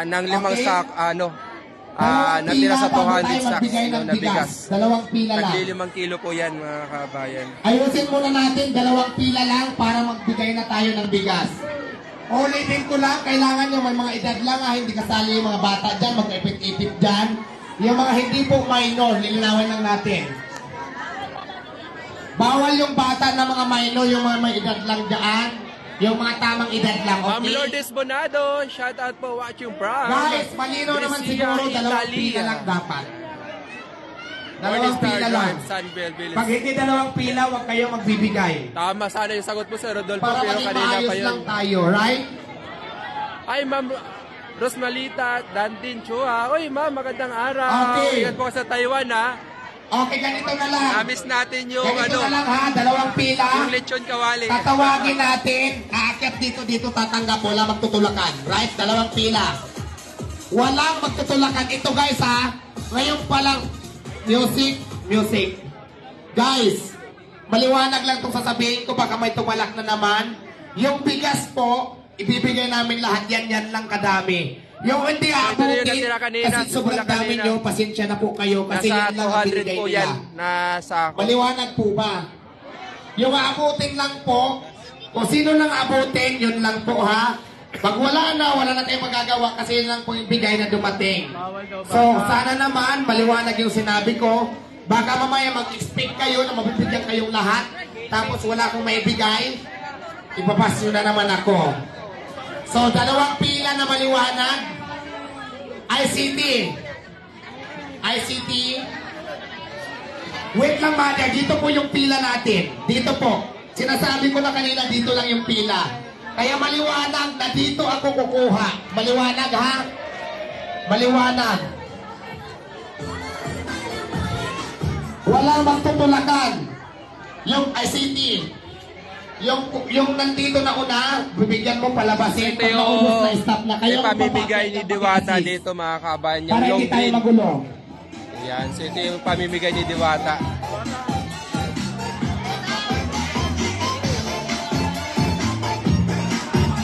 ng limang
Okay?
sak,
Dalawang
natira
pila
sa
bago
200
tayo
sacks
magbigay ng
na bigas.
Dalawang pila lang.
Tagli 5 kilo po yan mga kabayan.
Ayusin muna natin, dalawang pila lang para magbigay na tayo ng bigas. Ulitin ko lang, kailangan nyo may mga edad lang hindi kasali yung mga bata dyan, mag-ipit-ipit dyan. Yung mga hindi po minor, lilinawin lang natin. Bawal yung bata na mga minor, yung mga may edad lang dyan. Yung mga tamang edad lang,
Ma'am
okay?
Lourdes Bonado, shout out po watching from
Guys, malino naman
Brescia,
siguro, dalawang
Italia.
pila lang dapat. Dalawang
Morningstar
pila lang.
Drive, Sunbelt Village.
Pag hindi dalawang pila, huwag kayo magbibigay.
Tama sana yung sagot mo, Sir Rodolfo,
Para
pero
maging
kanina pa
maayos
yun.
lang tayo, right?
Ay, Ma'am Rosmalita Dantin Chua. Uy, Ma'am, magandang araw.
Okay.
Ingat po ka sa Taiwan, ha?
Okay, ganito na lang.
Namiss natin yung,
Ganito na lang ha, dalawang pila.
yung lechon kawali.
Tatawagin natin, aakyat dito, tatanggap, wala magtutulakan. Right? Dalawang pila. Walang magtutulakan. Ito guys ha, ngayon pa lang, music. Guys, maliwanag lang itong sasabihin ko, baka may tumalak na naman. Yung bigas po, ibibigay namin lahat yan lang kadami. Yung hindi
Ito na yung
aabutin,
natira kanina,
kasi sobrang
simula
dami
kanina.
nyo, pasensya na po kayo, kasi
Nasa
yan lang ang
200
binigay
po
nila.
yan. Nasa
Maliwanag po ba? Yung aabutin lang po, kung sino lang abutin, yun lang po ha. Pag wala na tayong magagawa kasi yun lang po yung bigay na dumating. So, sana naman, maliwanag yung sinabi ko. Baka mamaya mag-expect kayo na mabibigyan kayong lahat. Tapos wala akong maibigay. Ipapas nyo na naman ako. So, dalawang pila na maliwanag. ICT. Wait lang, Mother. Dito po yung pila natin. Dito po. Sinasabi ko na kanina, dito lang yung pila. Kaya maliwanag na dito ako kukuha. Maliwanag, ha? Maliwanag. Walang magtutulakan. Yung ICT. Yung nandito na una, bibigyan mo palabasin.
Ito
Pag naubos na, stop na kayo.
pamimigay ni Diwata dito, mga kabayan. Yung
Para
long
hindi tayo
green.
magulo.
Yan, so ito yung pamimigay ni Diwata.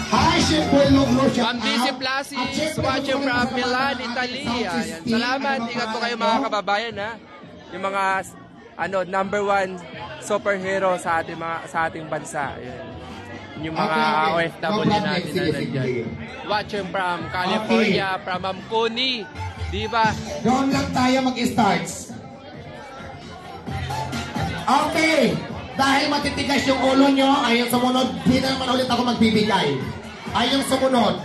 Hi, Chef Boylog Lo, shout
Ma'am Busy
out.
Plasis,
At syempre,
watching
kung
from
may
Milan,
mga
Italy.
Southeast
Ayan.
Team,
Salamat,
ano
ingat po kayo
mga
mga kababayan, ha. Yung mga number 1 superhero sa ating bansa. Ayan. Yung mga
Okay.
OFW
No problem.
natin
Sige,
na nandyan.
sige.
Watching from California, from Ma'am Connie. Di ba?
Doon lang tayo mag-starts. Okay. Dahil matitigas yung ulo nyo, ayun sumunod, di na naman ulit ako magbibigay. Ayun sumunod.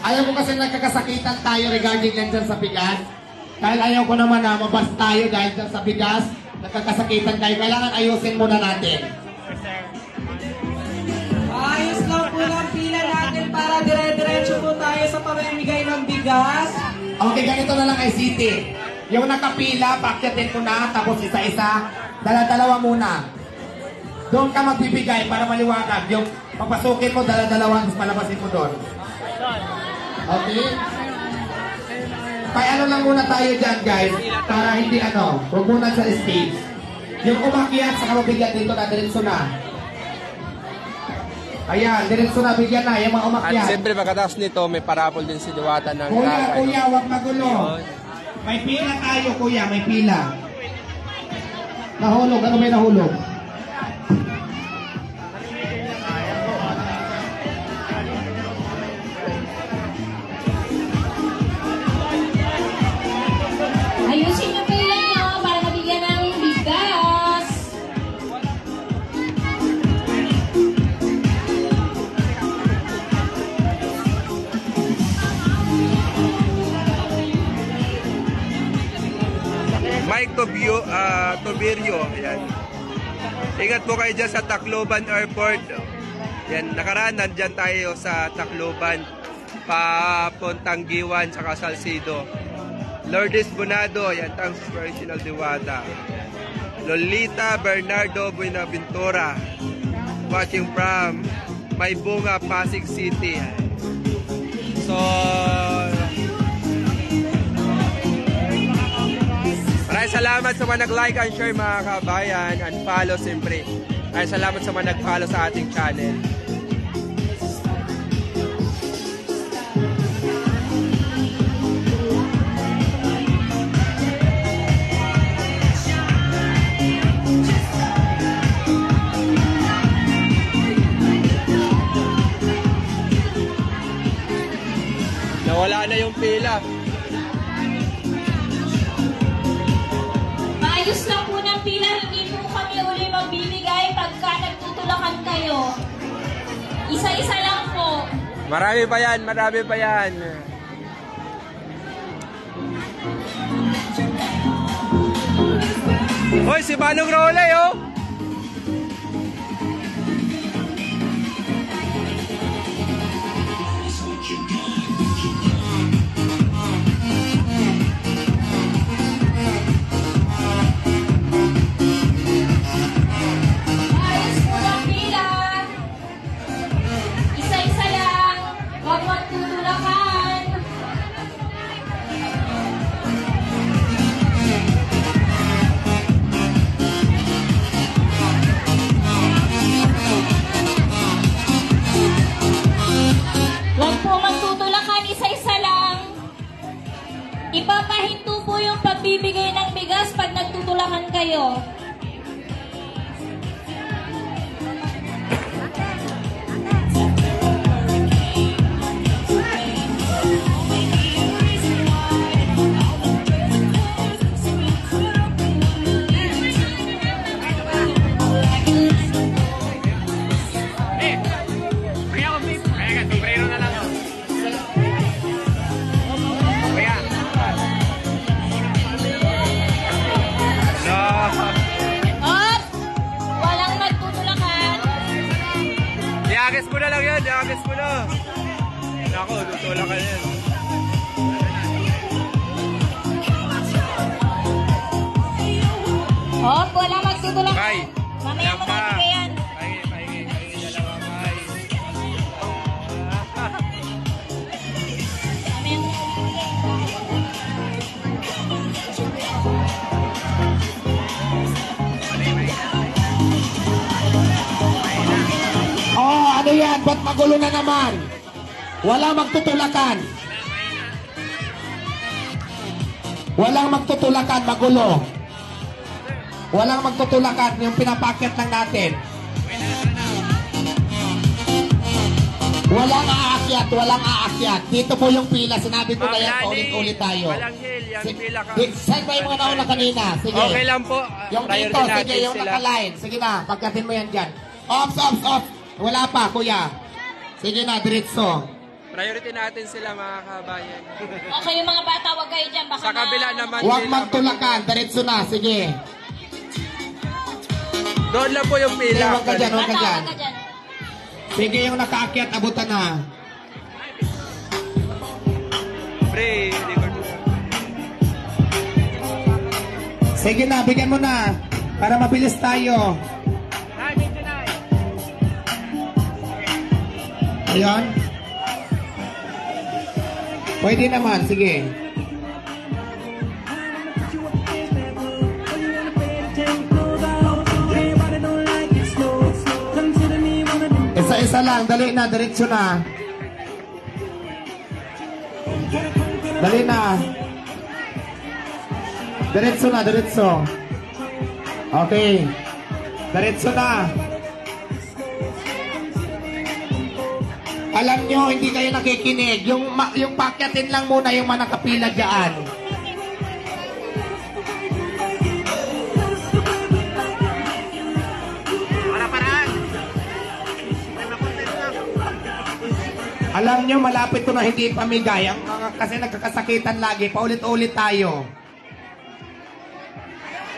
Ayaw ko kasi nagkakasakitan tayo regarding yan dyan sa bigas. Dahil ayaw ko naman na mabas tayo dahil dyan sa bigas, nagkakasakitan tayo. Kailangan ayusin muna natin.
Ayos lang po ng pila natin para dire-diretso po tayo sa pamimigay ng bigas.
Okay, ganito na lang ay city. Yung nakapila, paakyatin ko na, tapos isa-isa, dala-dalawa muna. Doon ka magbibigay para maliwanag. Yung papasukin mo, dala-dalawa, tapos palabasin mo doon. Okay? Kaya ano lang muna tayo dyan, guys, para hindi huwag muna sa stage. Yung umakyat sa kamabigyan dito na, diretso na. Ayan, diretso na, bigyan na, yung mga
At
umakyat.
siyempre, pagkatapos nito, may parapol din si Diwata ng
Kuya, huwag magulo. May pila tayo, kuya, may pila. Nahulog, ano ba yung nahulog?
Ayusin yung pila nyo para mabigyan ng bigas.
Mike Tobirio, ayan. Ingat po kayo dyan sa Tacloban Airport. Yan, nakaraan nandyan tayo sa Tacloban, papuntang Giwan, saka Salcido. Lourdes Bonado, ayan, thanks Inspirational Diwata. Lolita Bernardo Buenaventura, watching from Maybunga, Pasig City. So, maraming salamat sa mga nag-like and share mga kabayan and follow siyempre. Maraming salamat sa mga nag-follow sa ating channel. Nawala na yung pila.
Maayos lang po ng pila, hindi po kami uli magbibigay pagka nagtutulakan kayo. Isa-isa lang po.
Marami pa yan, marami pa yan. Hoy, si Manong Rolay, oh!
Ayos po ng pila. Isa-isa lang. Huwag magtutulakan. Huwag po magtutulakan. Isa-isa lang. Ipapahinto po yung pagbibigay ng bigas pag nagtutulakan kayo. Op! Walang magtutulakan.
Iagis mo na lang yan, iagis mo na. Nako, tutulak ka yan.
Op, walang magtutulakan.
Kay,
Mamaya mo
pa.
na yan.
Pahingi dalawa, Kay.
Mamaya mo
Oh, ano yan? Ba't magulo na naman? Walang magtutulakan. Walang magtutulakan, magulo. Walang magtutulakan, yung pinapakyat lang natin. Walang aakyat, walang aakyat. Dito po yung pila, sinabi ko na yan, ulit-ulit tayo.
Walang hill, yung pila ka.
Saan ba yung mga nauna kanina? Sige.
Okay lang po.
Yung
Priority
dito,
natin
sige, yung
sila.
nakaline. Sige na, pagkatin mo yan dyan. Off, off, off. Wala pa, kuya. Sige na, diretso.
Priority natin sila, mga kabayan.
Okay, yung mga bata, huwag kayo dyan. Baka
Sa kabila naman.
Huwag
sila,
magtulakan, diretso na, sige.
Doon lang po yung pila.
Huwag ka dyan, huwag ka
Bata,
dyan.
huwag ka dyan.
Sige, yung nakaakyat, abutan na.
Pre, record mo.
Sige na, bigyan mo na. Para mabilis tayo. Ayan. Pwede naman, sige. Isa-isa lang, dali na, diretso na. Dali na. Diretso na, diretso. Okay. Diretso na. Alam nyo, hindi kayo nakikinig. Yung pakyatin lang muna yung mga nakapila dyan. Alam nyo, malapit ko na hindi pamigay. Kasi nagkakasakitan lagi. Paulit-ulit tayo.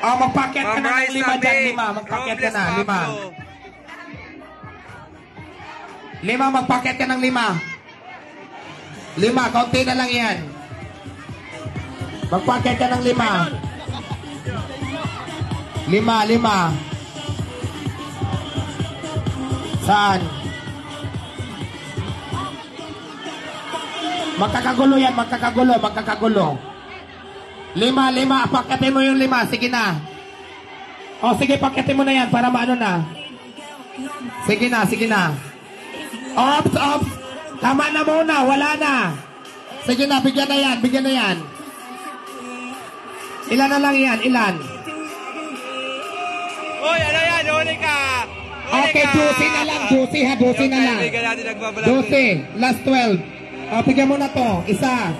Oh, magpakyat ka na ng 5 dyan, 5. Magpakyat ka na, 5. 5, magpakyat ka ng 5. 5, kaunti na lang yan. Magpakyat ka ng 5. 5. Saan? Magkakagulo yan, magkakagulo. 5, pakyatin mo yung 5. Sige na. O, sige, pakyatin mo na yan para maano na. Sige na. Ops. Tama na muna, wala na. Sige na, bigyan na yan. Ilan na lang yan, ilan?
Uy, ano yan? Huli ka!
Okay, 12 na lang, 12 ha, 12 na lang. 12, last 12. O, bigyan mo na to, isa.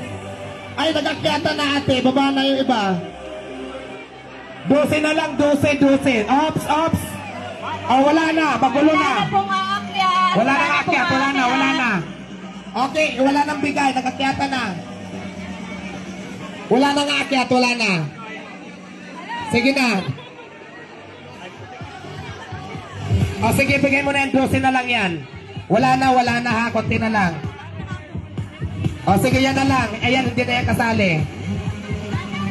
Ay, nagakyata na ate, baba na yung iba. 12 na lang, 12. Ops. O, wala na, magulo na. Wala na aakyat, wala na. Okay, wala nang bigay, nagakyata na. Wala nang aakyat, wala na. Sige na. O sige, bigay mo na yan. 12 na lang yan. Wala na ha. Konti na lang. O sige, yan na lang. Ayan, hindi na yan kasali.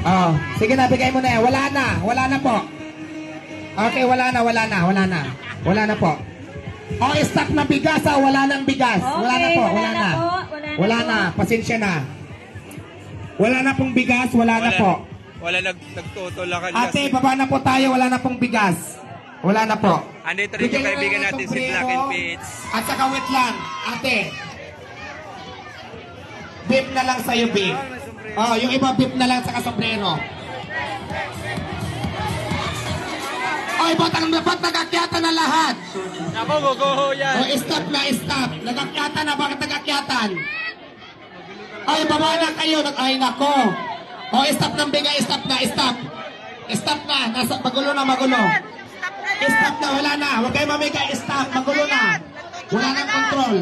O, sige na, bigay mo na yan. Wala na po. Okay, wala na po. O, stock na bigas ha. Wala nang bigas. Wala na po. Wala na. Pasensya na. Wala na pong bigas. Wala na po.
Wala nagtutulakan
Ate, baba na po tayo. Wala na pong bigas. Wala na po.
Andito rin yung kaibigan natin si Black and Pits.
At saka wait lang. Ate. Beef na lang sa'yo, beef. Oh, yung iba beef na lang saka sombrero. Oy, ba't nagakyata na lahat?
Ako, guguho yan.
Oh, stop. Nagakyata na, bakit nagakyatan? Ay, baba na kayo. Ay, nako. Oh, stop ng bigay. Stop na. Magulo na. Stop na, wala na. Huwag kayo mamigay. Stop, magulo na. Wala nang control.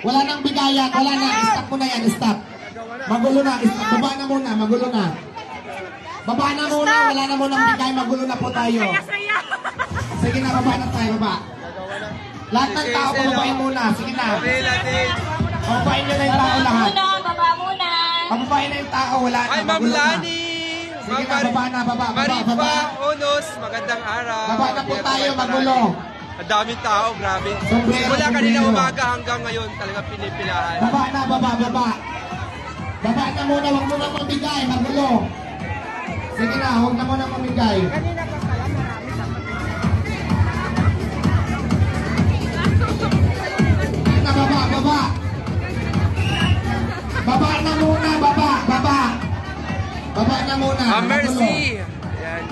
Wala nang bigayan. Wala na. Stop mo na yan. Stop. Magulo na. Stop. Baba na muna. Magulo na. Baba na muna. Wala na munang bigay. Magulo na po tayo. Sige na, baba na tayo. Baba. Lahat ng tao, bababain muna. Sige na. Bababain nyo na yung tao lahat.
Baba muna.
Bababain na yung tao. Wala na.
Ay, Ma'am
Magulo na.
Lani.
Sige na, baba na.
Marifa, Onos, magandang araw.
Baba na po tayo. Magulo.
Ang daming tao, grabe. Simula kanina umaga hanggang ngayon, talaga pinipilahan.
Baba na. Baba na muna, huwag mo na mamigay, magulo. Sige na, huwag na muna mamigay. Baba. Baba na muna, baba. Baba na muna.
Mercy. Ayan.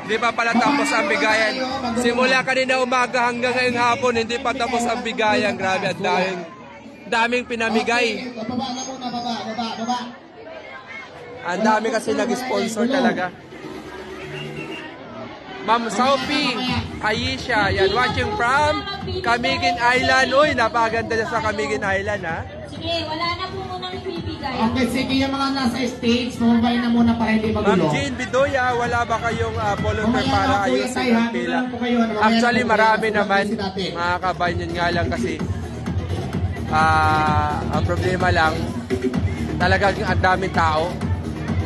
Hindi pa pala tapos ang bigayan. Simula kanina umaga hanggang ngayong hapon, hindi pa tapos ang bigayan. Grabe, ang daming pinamigay.
Baba na muna, baba.
Ang dami kasi nag-sponsor talaga. Ma'am Sophie, Aisha, yan, watching from Camiguin Island. Uy, napaganda niya sa Camiguin Island, ha?
Sige, wala na po munang ibibigay.
Okay, sige, yung mga nasa stage, mababay na muna para hindi magulo.
Ma'am Jean Bidoya, wala ba kayong volunteer para ayusin ang pila? Actually, marami naman, mga kabayan, yun nga lang kasi ang problema lang, talagang ang daming tao.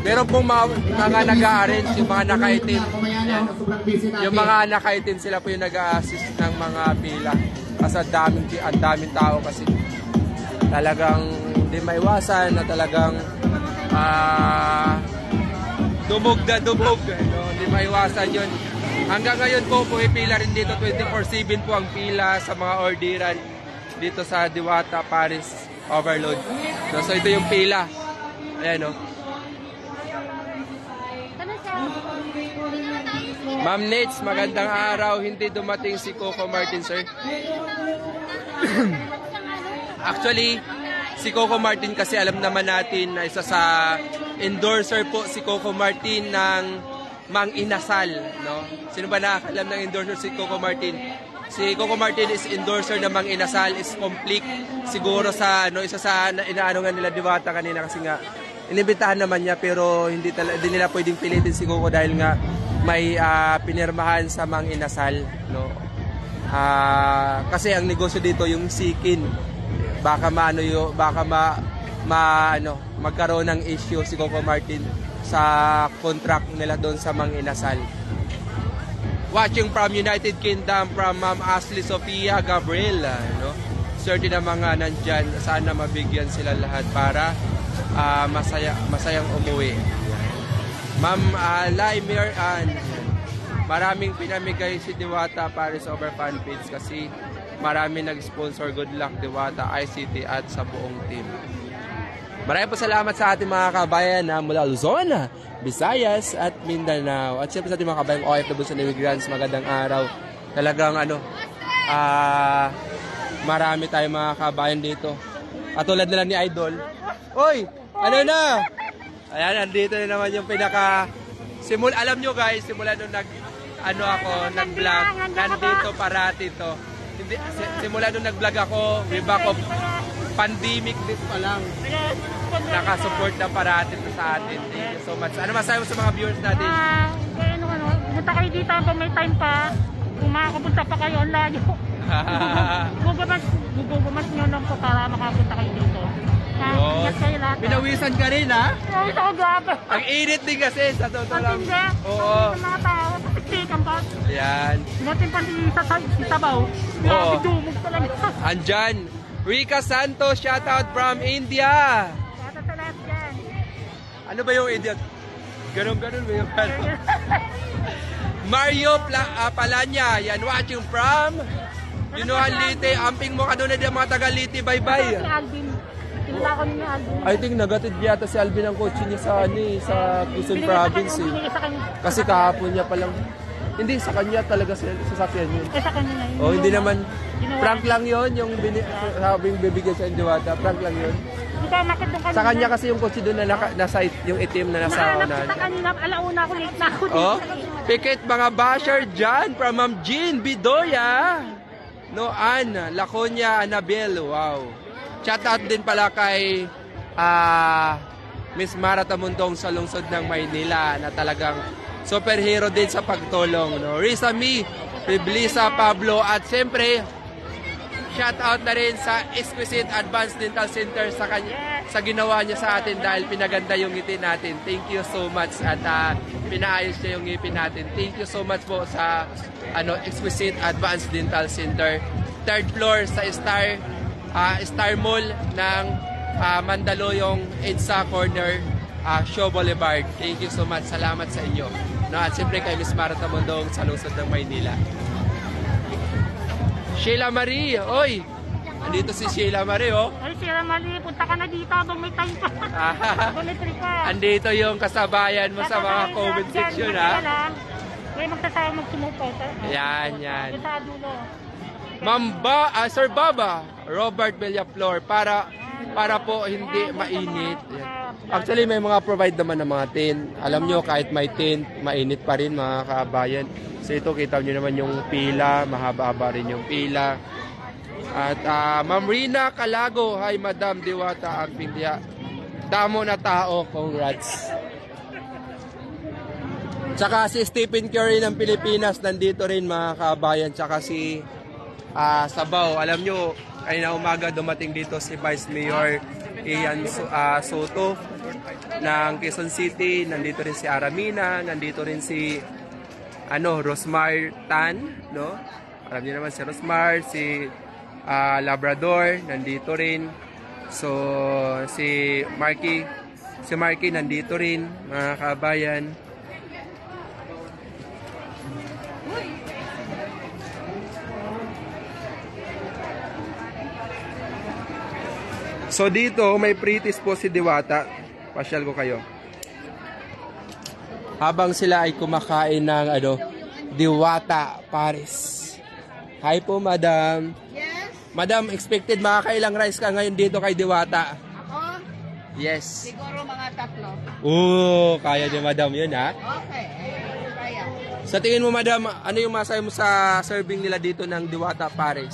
Meron pong mga nag-a-arrange, yung mga nakaitim. Yung mga nakaitim, sila po yung nag-a-assist ng mga pila. Kasi ang daming tao kasi talagang hindi maiwasan na talagang dumog. Hindi maiwasan yun. Hanggang ngayon po, pumipila rin dito. 24/7 po ang pila sa mga orderan dito sa Diwata Paris Overload. So ito yung pila. Ayan o. Ma'am Nates, magandang araw. Hindi dumating si Coco Martin, sir. Actually, si Coco Martin kasi alam naman natin na isa sa endorser po si Coco Martin ng Mang Inasal, no? Sino ba nakakalam ng endorser si Coco Martin? Si Coco Martin is endorser ng Mang Inasal, is complete siguro sa isa sa inaano nga nila Diwata kanina kasi nga inibitahan naman niya pero hindi nila pwedeng pilitin si Coco dahil nga may pinirmahan sa Mang Inasal, no? Kasi ang negosyo dito yung sikin. Baka magkaroon ng issue si Coco Martin sa contract nila doon sa Mang Inasal. Watching from United Kingdom from Ma'am Ashley Sofia Gabriel, no? Certain na mga nandyan, sana mabigyan sila lahat para masayang umuwi. Ma'am Laimir Ann, maraming pinamigay si Diwata Paris Over Fan Page kasi maraming nag-sponsor. Good luck Diwata, ICT at sa buong team. Maraming po salamat sa ating mga kabayan na mula Luzon, Visayas at Mindanao. At siyempre sa ating mga kabayan OFW sa immigrants, magandang araw. Talagang marami tayong mga kabayan dito. At tulad nila ni Idol. Oy! Ano na? Ayan, andito na naman yung alam nyo guys, simula nung nag-vlog, nandito parati to. Simula nung nag-vlog ako, way back of pandemic dito pa lang. Nakasupport na parati to sa atin. Thank you so much. Ano masabi mo sa mga viewers natin?
Punta kayo dito kung may time pa. Kung makakapunta pa kayo, ang layo. Gugumas nyo lang po para makapunta kayo dito. Ingat kayo lahat.
Pinawisan ka rin, ha?
Pinawisan ko, grabe.
Ang init din kasi, sa totoo lang.
Ang tindi.
Oo.
Sa mga tao, pasiksikan pa.
Yan.
Butin pa si Sabaw. Grabe, dumog talaga.
Andyan. Rika Santos, shoutout from India.
Shoutout sa lahat dyan.
Ano ba yung India? Ganon ba yung Mario Palanya, yan watching from Yunuan Leyte. Amping mo kanunod yung mga taga Leyte, bye-bye.
Si Alvin. Kilala ko niya Alvin.
I think nagatid yata si Alvin ang kotse niya sa, sa Quezon Province. Kasi kahapon niya palang. Hindi, sa kanya talaga sasakyan yun.
Sa kanya na yun.
Oh, hindi naman. Prank lang yun, yung sabing bibigyan sa Diwata. Prank lang yun. Sa kanya kasi yung kotse doon na nasa yung itim na nasa unahan.
Sa kanina, alauna ako, late na ako.
Oh, pikit mga basher dyan from Ma'am Jean Bidoya. Noan, Laconia, Anabel. Wow. Shout out din pala kay Miss Mara Tamundong sa lungsod ng Maynila na talagang superhero din sa pagtulong. No? Risa Mi, Riblisa, Pablo at siyempre shout out na rin sa Exquisite Advanced Dental Center sa ginawa niya sa atin dahil pinaganda yung ngiti natin. Thank you so much at pinaayos niya yung ngipin natin. Thank you so much po sa Exquisite Advanced Dental Center. Third floor sa Star Mall ng Mandaluyong EDSA Corner, Shaw Boulevard. Thank you so much. Salamat sa inyo. No, at siyempre kay Miss Mara Tamundong sa lungsod ng Maynila. Sheila Marie, oy! Andito si Sheila Marie, oh.
Ay, Sheila Marie, punta ka na dito habang may time pa. Habang may trip pa.
Andito yung kasabayan mo sa mga comment section, ha?
May magsasawa magsumuporta.
Yan, yan.
Yung sa dulo.
Sir Baba, Robert Villaflor, para po hindi mainit. Yan. Actually, may mga provide naman ng mga tent. Alam nyo, kahit may tent, mainit pa rin mga kabayan. So ito, kita nyo naman yung pila, mahaba-haba rin yung pila. At Ma'am Rina Calago, hi Madam Diwata ang Pindia. Damo na tao, congrats. Tsaka si Stephen Curry ng Pilipinas, nandito rin mga kabayan. Tsaka si Sabaw, alam nyo, kanina umaga dumating dito si Vice Mayor Ian Soto ng Quezon City. Nandito rin si Aramina, nandito rin si Rosmar Tan, no? Alam niyo naman si Rosmar, si Labrador, nandito rin. So, si Marky nandito rin, mga kabayan. So, dito, may pretties po si Diwata. Pasyal ko kayo. Habang sila ay kumakain ng Diwata Paris. Hi po, Madam.
Yes.
Madam, expected makakailang rice ka ngayon dito kay Diwata?
Ako?
Yes.
Siguro mga 3.
Kaya ni Madam yun, ha?
Okay, kaya.
Sa tingin mo, Madam, ano yung masabi mo sa serving nila dito ng Diwata Paris?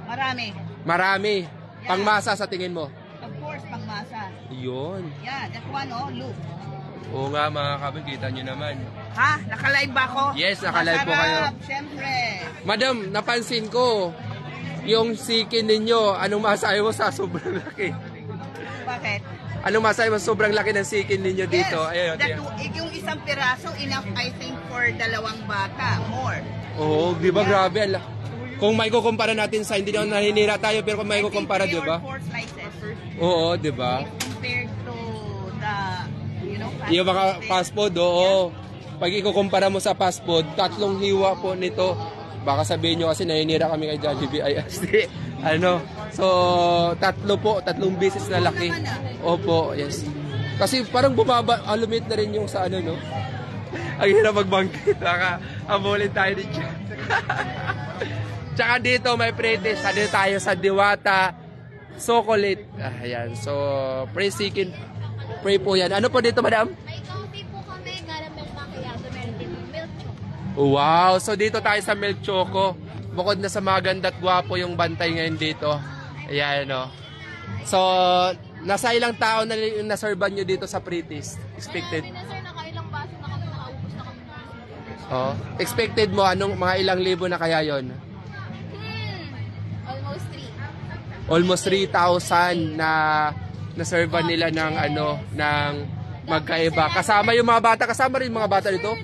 Marami.
Marami. Yeah. Pangmasa sa tingin mo?
Of course, pangmasa.
Yun.
Yeah, that one, look.
Oo nga mga kabin, kita nyo naman.
Ha? Naka-live ba ako?
Yes, naka-live po kayo.
Siyempre.
Madam, napansin ko, yung sikin ninyo, anong masabi mo sa sobrang laki?
Bakit?
Anong masabi mo sobrang laki ng sikin ninyo dito?
Yes, yung isang piraso, enough I think for 2 bata, more.
Oo, di ba grabe? Kung may kukumpara natin sa, hindi naman naninira tayo, pero kung may kukumpara, di ba?
4 slices.
Oo, di ba?
Compared to the,
yung mga fast food, oo. Pag ikukumpara mo sa fast food, 3 hiwa po nito. Baka sabihin nyo kasi naninira kami kay Jollibee ISD. So 3 beses na laki. Opo, yes. Kasi parang bumaba, lumit na rin yung sa no? Ang hirap magbangkit, baka amulin tayo dito. Tsaka dito may pretties, dito tayo sa Diwata Chocolate. Ayan, so pre-chicken, pre po yan. Ano po dito, Madam?
May coffee po kami, caramel macchiato, meron din milk choco.
Wow, so dito tayo sa milk choco. Bukod na sa maganda at gwapo yung bantay ngayon dito. Ayan, no. So, nasa ilang tao na naserban nyo dito sa pretties? Expected?
Sir, nakailang baso na kami, nakaubos na kami.
Oh, expected mo anong mga ilang libo na kaya yon?
Almost 3.
Almost 3,000 na serve nila ng ng magkaiba. Kasama yung mga bata, kasama rin yung mga bata dito.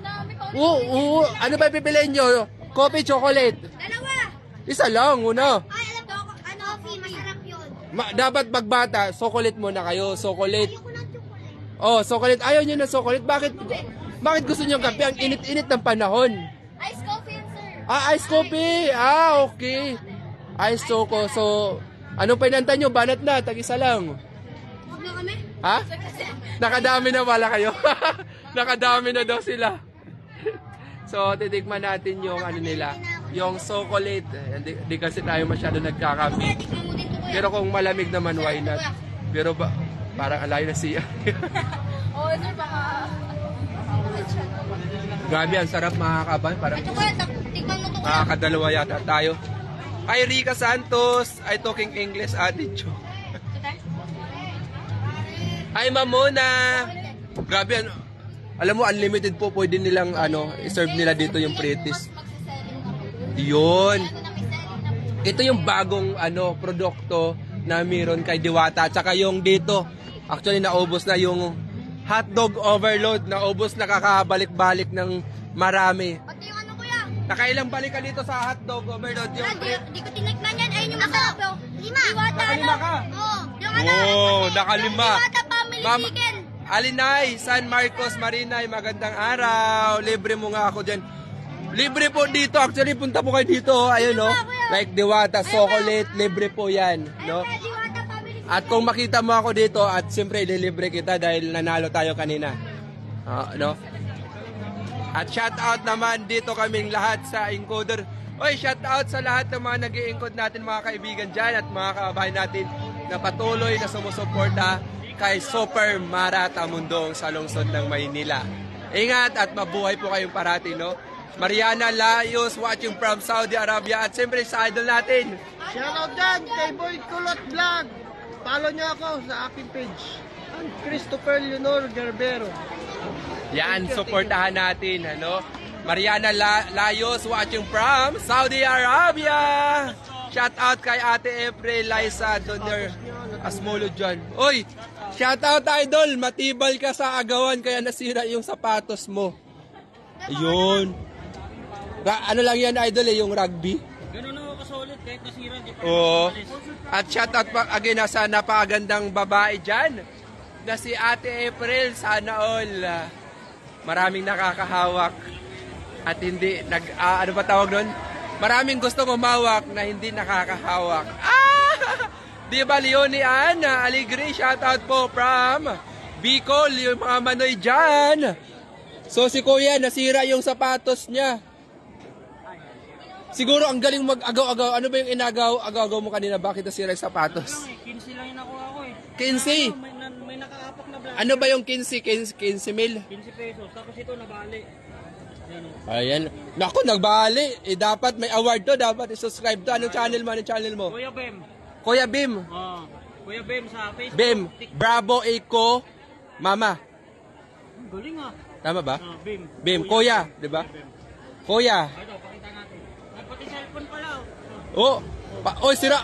Oo, ano ba pipiliin nyo? Coffee, chocolate?
Dalawa!
Isa lang, una.
Ay, alam ko, coffee, masarap yun.
Dapat magbata, chocolate muna kayo, chocolate.
Ayoko ng chocolate.
Oh, chocolate. Ayaw nyo ng chocolate. Bakit gusto nyo ng kape? Ang init-init ng panahon.
Ice coffee, sir.
Ice coffee. Okay. Ice choco. So, anong pinanta nyo? Banat na, tag-isa lang.
Huwag na kami.
Ha? Nakadami na wala kayo. Nakadami na daw sila. So, titikman natin yung nila. Yung chocolate. Hindi kasi tayo masyado nagkakape. Pero kung malamig naman, why not? Pero parang alayo na siya.
Oo, sir, baka...
Grabe, ang sarap mga kaban. Parang
tikman mo ito.
makakadalawa yata tayo. Ay, Rica Santos. I talking English attitude. Ay, Mamona. Grabe, alam mo, unlimited po pwede nilang i-serve nila dito yung pretis. Yun. Ito yung bagong produkto na meron kay Diwata. Tsaka yung dito, actually naubos na yung hotdog overload. Naubos na, kakabalik-balik ng marami.
Pati yung kuya?
Nakailang balik ka dito sa hotdog overload?
Di ko tinikman yan. Ayun yung masarap. 5. Diwata,
Nakalima ka?
Oo.
Nakalima.
Diwata family chicken.
Alinay, San Marcos, Marinay, magandang araw. Libre mo nga ako dyan. Libre po dito. Actually, punta po kayo dito. Ayun, no? Like Diwata, chocolate, libre po yan. No? At kung makita mo ako dito, at siyempre, ililibre kita dahil nanalo tayo kanina. No? At shout out naman dito kaming lahat sa encoder. Oy, shout out sa lahat ng mga nag-i-encode natin, mga kaibigan dyan, at mga kababayan natin na patuloy na sumusuporta kay Super Marata Mundong sa lungsod ng Maynila. Ingat at mabuhay po kayong parati, no? Mariana Layos watching from Saudi Arabia at siyempre sa idol natin.
Shoutout dyan kay Boy Kulot Vlog. Follow nyo ako sa aking page. Ang Christopher Leonor Gerbero.
Yan, supportahan natin, Mariana Layos watching from Saudi Arabia. Shout out kay Ate April Liza Donner Asmolo dyan. Oy, shout out idol, matibal ka sa agawan kaya nasira yung sapatos mo. Ayun. Ano lang yan idol yung rugby?
Ganun ako kasolid kahit nasira.
Oo. At shout out pa again sa napakagandang babae dyan na si Ate April. Sana all maraming nakakahawak at hindi ano ba tawag nun? Maraming gustong umawak na hindi nakakahawak. Di ba Leonie Anna Aligre, shout out po from Bicol, yung mga Manoy dyan. So si Kuya nasira yung sapatos niya. Siguro ang galing mag-agaw-agaw. Ano ba yung inagaw-agaw mo kanina? Bakit nasira yung sapatos?
15 lang yung nakuha ko
15?
May nakaapak na vlog.
Ano ba yung 15? 15 mil?
15 pesos. Tapos ito nabali.
Ayan. Naku, nagbali. Dapat may award to. Dapat i-subscribe to. Anong channel mo? Anong channel mo?
Kuya Bem.
Kuya Bim.
Kuya Bem sa Facebook.
Bim. Bravo Eco Mama.
Galing
Tama ba?
Bim.
Bim. Kuya. Diba? Kuya.
Ito, pakita natin. Pati cellphone pala.
Oh. Sira.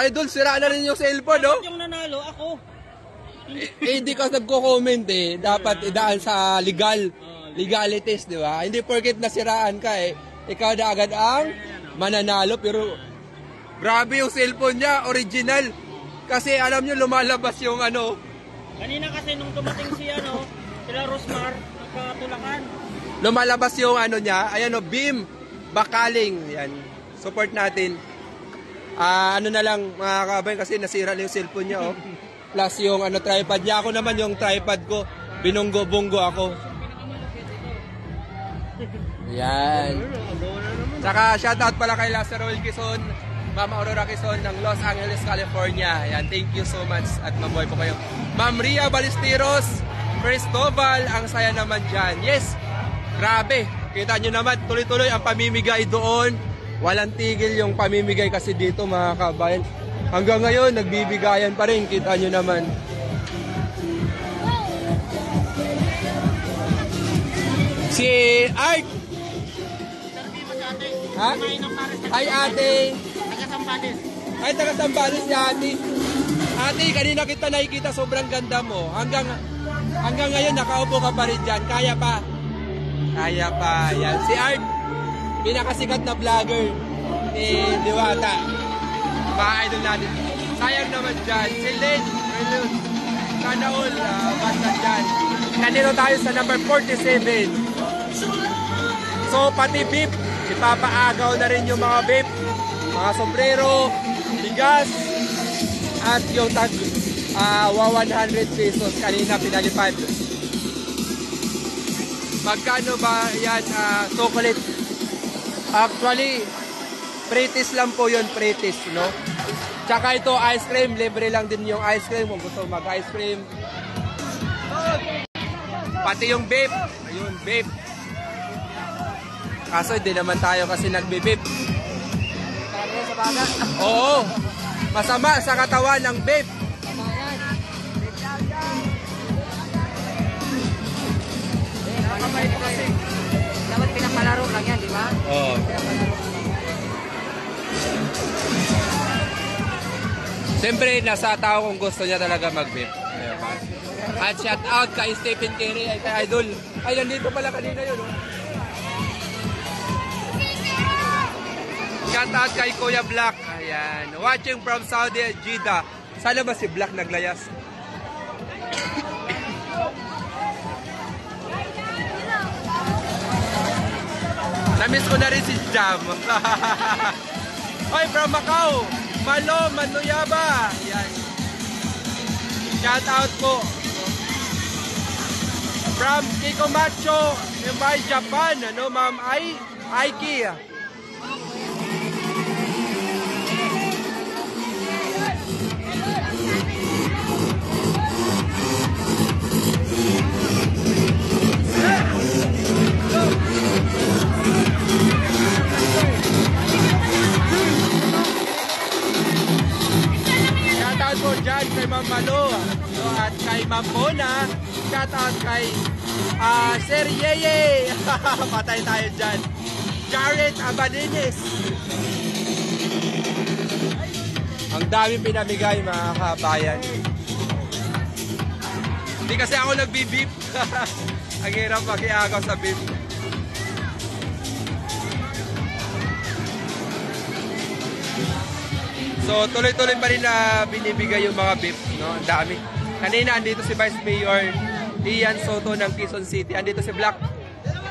Idol, sira na rin yung cellphone, no?
Yung nanalo, ako.
Hindi ka nagko-comment eh. Dapat idaan sa legalities, di ba? Hindi porket nasiraan ka ikaw na agad ang mananalo. Pero grabe yung cellphone niya, original. Kasi alam nyo, lumalabas yung
Kanina kasi nung dumating sila Rosmar, nagkatulakan.
Lumalabas yung niya, ayan Bim Bakaling. Yan. Support natin. Ano na lang mga kabayan kasi nasira na yung cellphone niya Plus yung tripod niya. Ako naman yung tripod ko, binunggo-bunggo ako. Yan. Saka shoutout pala kay Lazaro Quezon, Mama Aurora Quezon ng Los Angeles, California. Yan, thank you so much at mabuhay po kayo. Ma'am Ria Ballesteros, Cristobal, ang saya naman dyan. Yes, grabe. Kita nyo naman, tuloy-tuloy ang pamimigay doon. Walang tigil yung pamimigay kasi dito mga kabayan. Hanggang ngayon, nagbibigayan pa rin. Kita nyo naman. Si Art Ha? Hi ate. Ay, taga Sambales si ate. Ate, kanina kita nakikita, sobrang ganda mo. Hanggang ngayon, nakaupo ka pa rin dyan. Kaya pa. Kaya pa. Yan. Si Art, pinakasikat na vlogger ni Diwata. Mga idol natin. Sayang naman dyan. Si Len, sana all, basta dyan. Nandito tayo sa number 47. So, pati beef, ipapaagaw na rin yung mga beef. Mga sombrero, bigas, at yung tag 100 pesos kanina pinalipad. Magkano ba yan? Chocolate. Actually, pretis lang po yun, pretis, no? Tsaka ito, ice cream. Libre lang din yung ice cream kung gusto mag-ice cream. Pati yung vape. Ayun, vape. Kaso hindi naman tayo kasi nagbe-vape. Oo. Masama sa katawan ng vape.
Dapat pinapalaro lang yan, di ba?
Oo. Siyempre, nasa tao kung gusto niya talaga mag-vape. At shout out kay Stephen Curry, ay kay Idol. Ay, nandito pala kanina yun. Oh. Shout out kay Kuya Black. Ayan. Watching from Saudi Jeddah. Sana ba si Black naglayas? Namiss ko na rin si Jam. Hoy, from Macau. Malo, Manuyaba. Ayan. Shout out po. From Kiko Macho, by Japan. Ano, Ma'am Aiki. Shoutout po dyan kay Ma'am Malo at kay Ma'am Mona. Shoutout kay Sir Yeye. Patay tayo dyan. Jared Abanines. Ang daming pinamigay mga kabayan. Hindi kasi ako nagbibip. Ang hirap makiagaw sa bip. So tuloy-tuloy pa rin na binibigay yung mga beef, no? Ang dami. Kanina andito si Vice Mayor Ian Soto ng Quezon City. Andito si Black.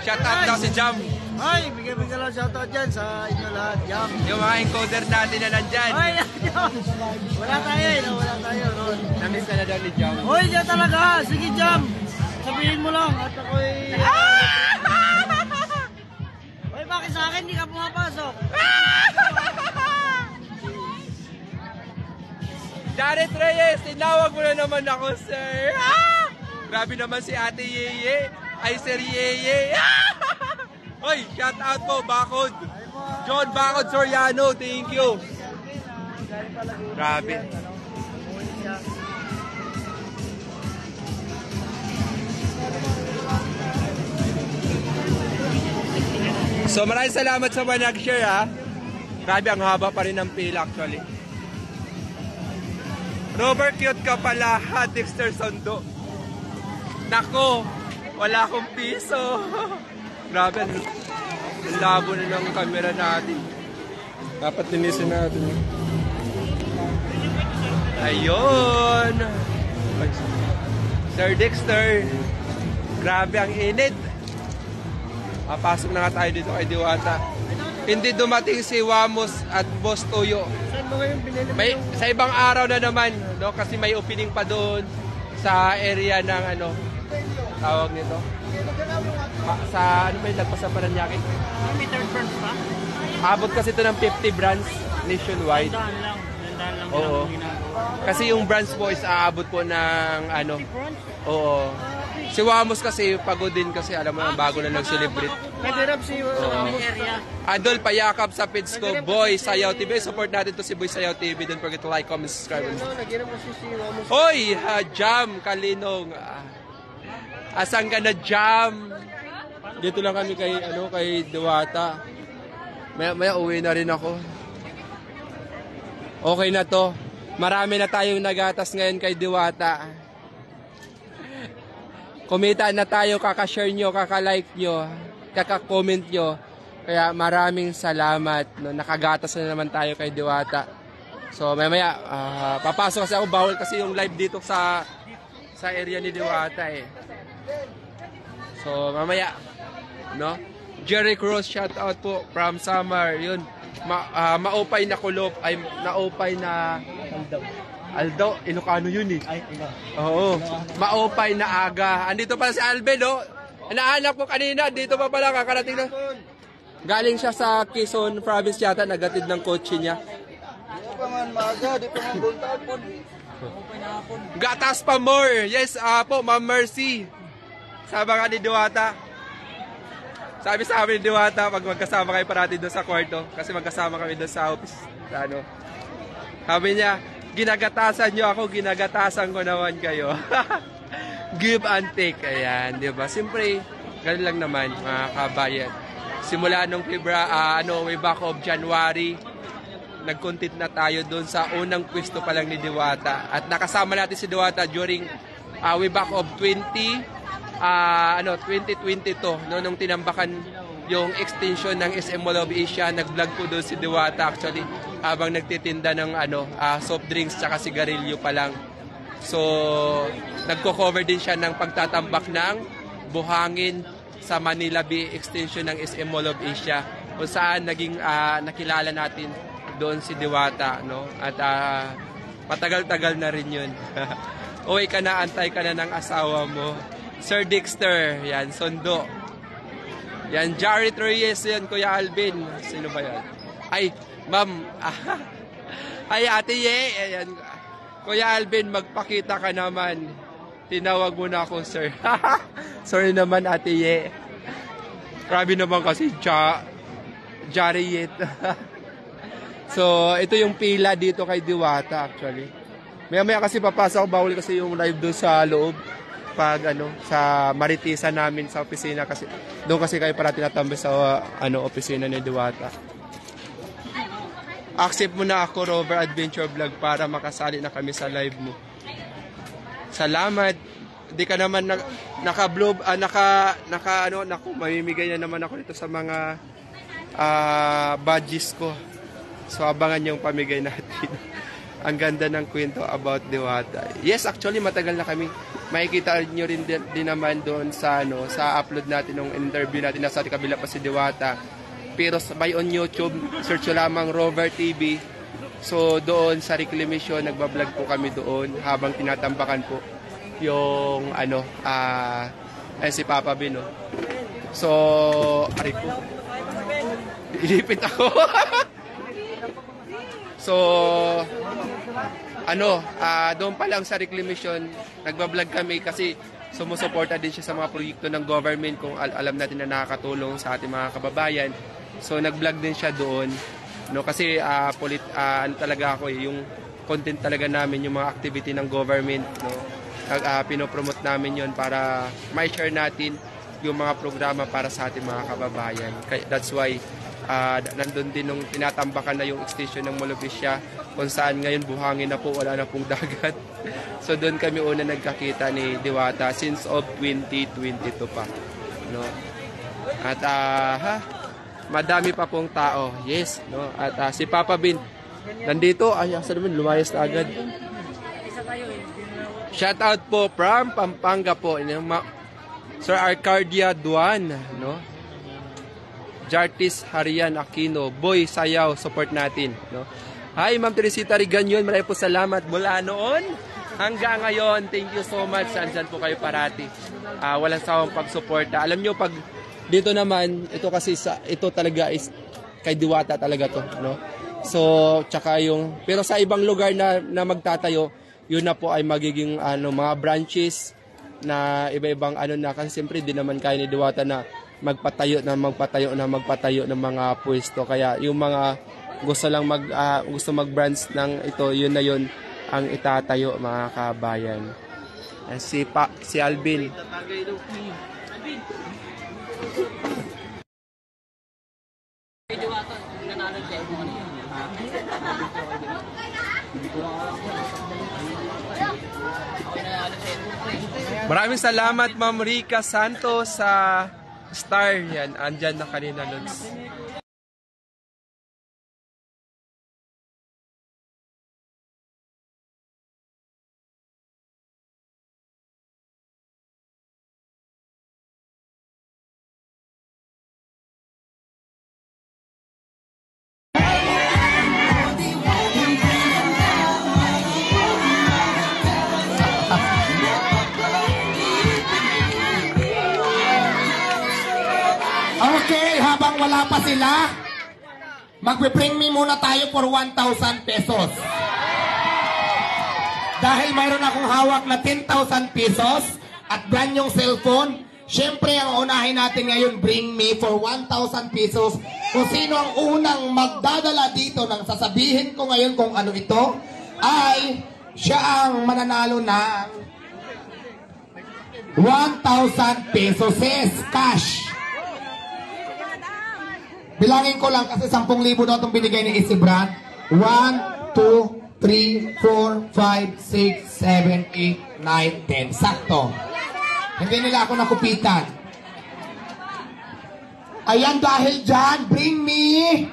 Shout out daw si Jam.
Ay, bigay-bigay lang shout out dyan sa inyo lahat, Jam.
Yung mga encoder natin na nandyan.
Ay, Jam. Wala tayo, no? Wala tayo, Ron.
Namiss ka na daw ni Jam.
Hoy, dyan talaga. Sige, Jam. Sabihin mo lang at ako'y... Hoy, bakit sa akin hindi ka pumapasok?
Jared Reyes, tinawag mo na naman ako, sir. Ah! Grabe naman si Ate Yeye. Ay, Sir Yeye. Ah! Hoy, shout out po, Bakod. John Bakod Soriano, thank you. Grabe. So, maraming salamat sa mga nag-share, ha. Grabe, ang haba pa rin ng pila, actually. Robert, cute ka pala, ha, Dexter Sondo. Nako, wala akong piso. Grabe, ang labo na ng camera natin. Dapat linisin natin. Ayun. Sir Dexter. Grabe, ang init. Pasok na nga tayo dito kay Diwata. Hindi dumating si Wamos at Boss Toyo. May, sa ibang araw na naman, no? Kasi may opening pa doon sa area ng ano, tawag nito. Sa ano ba yung lagpas sa Paranaque?
May third branch pa?
Abot kasi ito ng 50 branch nationwide.
Dandan lang.
Oo. Kasi yung branch po is aabot po ng ano. Oo. Si Wamos kasi pagod din kasi alam mo na bago na nag-celebrate.
Nagirap si Wamos.
Adol, payakap sa page ko, Boy Sayaw TV. Support natin to si Boy Sayaw TV. Don't forget to like, comment, subscribe.
Nagirap kasi si Wamos.
Hoy, Jam Kalinong. Asan ka na, Jam? Dito lang kami kay Diwata. Maya uwi na rin ako. Okay na to. Marami na tayong nagatas ngayon kay Diwata. Kumita na tayo, kakashare nyo, kakalike nyo, kakakomment nyo. Kaya maraming salamat. No? Nakagatas na naman tayo kay Diwata. So maya papasok kasi ako, bawal kasi yung live dito sa area ni Diwata eh. So mamaya, no? Jerry Cruz, shout out po from Samar. Yun. Maupay na kulop ay naupay na Aldo, Ilocano yun eh. Ay, oo. Maupay na aga. Andito pala si Alben, no? Nahanap ko kanina, dito pa pala kakarating na. Galing siya sa Quezon province yata, nagatid ng kotse niya.
Di pa man maaga, di pa man buntag po.
Gatas pa more. Yes, po, Ma'am Mercy. Sabi nga ni Diwata. Sabi sa amin ni Diwata, pag magkasama kayo parati doon sa kwarto, kasi magkasama kami doon sa office. Sa ano. Sabi niya, ginagatasan niyo ako, ginagatasan ko naman kayo. Give and take. Ayan, di ba? Siyempre, ganun lang naman, mga kabayan. Simula nung way back of January, nag-content na tayo doon sa unang pwesto pa lang ni Diwata. At nakasama natin si Diwata during way back of 2022, no, nung tinambakan yung extension ng SM Mall of Asia. Nag-vlog po doon si Diwata actually habang nagtitinda ng soft drinks tsaka sigarilyo pa lang. So, nagko-cover din siya ng pagtatambak ng buhangin sa Manila Bay extension ng SM Mall of Asia, kung saan naging nakilala natin doon si Diwata, no? At matagal-tagal na rin yun. Uwi ka na, antay ka na ng asawa mo. Sir Dexter, yan, Sondo. Yan, Jared Reyes, yan, Kuya Alvin. Sino ba yan? Ay, ma'am. Ay, Ate Ye. Ayan. Kuya Alvin, magpakita ka naman. Tinawag mo na ako, sir. Sorry naman, Ate Ye. Grabe naman kasi, Jariyet. So, ito yung pila dito kay Diwata, actually. Maya-maya kasi papasok, bawal kasi yung live doon sa loob. Pag sa Maritisa namin sa opisina, kasi doon kasi kayo para tinatambay sa opisina ni Diwata. Accept mo na ako, Rover Adventure Vlog, para makasali na kami sa live mo. Salamat. Di ka naman naka-blue, mamimigay na naman ako dito sa mga badges ko. So abangan yung pamigay natin. Ang ganda ng kwento about Diwata. Yes, actually matagal na kami. Makikita nyo rin din naman doon sa sa upload natin ng interview natin, nasa kabila pa si Diwata. Pero by on YouTube, search nyo lamang Rover TV. So doon sa reclamation, nagbablog po kami doon habang tinatambakan po yung si Papa Bino. So, aray ko. Ilipit ako. So, doon pa lang sa reclamation, nagbablog kami kasi sumusuporta din siya sa mga proyekto ng government kung alam natin na nakakatulong sa ating mga kababayan. So, nagblog din siya doon. No, kasi talaga ako yung content talaga namin, yung mga activity ng government, no. Pinopromote namin yon para ma-share natin yung mga programa para sa ating mga kababayan. That's why nandun din nung tinatambakan na yung extension ng Mall of Asia, kung saan ngayon buhangin na po, wala na pong dagat. So doon kami una nagkakita ni Diwata since of 2022 pa, no. At madami pa pong tao. Yes, no. At si Papa Bin nandito, asa naman, lumayas na agad. Shout out po from Pampanga po, Sir Arcadia Duan, no. Jartis Harian Aquino, Boy Sayaw, support natin, no. Hi, Ma'am Teresita Riganyon, maraming po salamat mula noon hanggang ngayon. Thank you so much. Andyan po kayo parati. Walang sawang pagsuporta. Alam nyo, pag dito naman, ito kasi ito talaga is kay Diwata talaga to, no. So, tsaka pero sa ibang lugar na magtatayo, yun na po ay magiging mga branches na iba-ibang na, kasi siyempre di naman kaya ni Diwata na magpatayo ng mga pwesto. Kaya yung mga gusto lang mag-branch ng ito, yun na yun ang itatayo, mga kabayan. Si Alvin. Maraming salamat Ma'am Rica Santos sa star. Yan, andyan na kanina, Lods.
Okay, habang wala pa sila, magbe-bring me muna tayo for 1,000 pesos. Dahil mayroon akong hawak na 10,000 pesos at brand yung cellphone, syempre ang unahin natin ngayon, bring me for 1,000 pesos. Kung sino ang unang magdadala dito ng sasabihin ko ngayon kung ano ito, ay siya ang mananalo ng 1,000 pesos cash. Bilangin ko lang kasi 10,000 daw itong binigay ni Easy Brand. 1, 2, 3, 4, 5, 6, 7, 8, 9, 10. Sakto. Hindi nila ako nakupitan. Ayan, dahil dyan, bring me.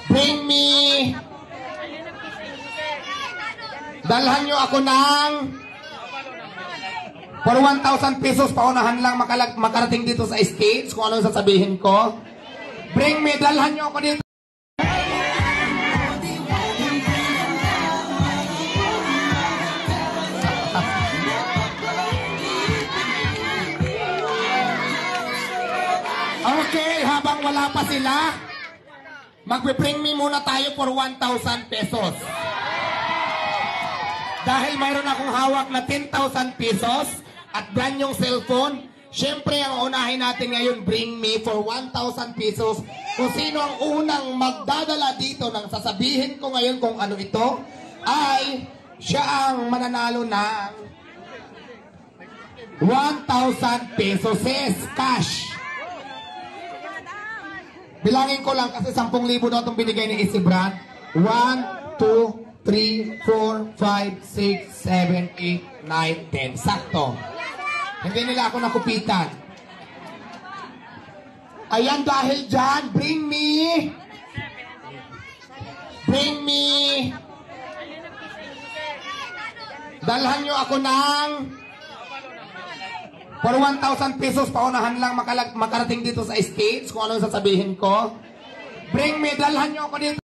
Bring me. Dalhan nyo ako ng for 1,000 pesos, paunahan lang makarating dito sa stage kung ano sasabihin ko. Bring me, dalhan nyo ako dito. Okay, habang wala pa sila, magbe-bring me muna tayo for 1,000 pesos. Dahil mayroon akong hawak na 10,000 pesos at brand yung cellphone, syempre ang unahin natin ngayon, bring me for 1,000 pesos. Kung sino ang unang magdadala dito ng sasabihin ko ngayon kung ano ito, ay siya ang mananalo ng 1,000 pesos cash. Bilangin ko lang kasi 10,000 daw itong binigay ni Easy Brand. 1, 2, 3, 4, 5, 6, 7, 8, 9, 10. Sakto. Hindi nila ako nakupitan. Ayan, dahil dyan, bring me. Bring me. Dalhan nyo ako ng for 1,000 pesos, paunahan lang makarating dito sa stage kung ano sasabihin ko. Bring me, dalhan nyo ako dito.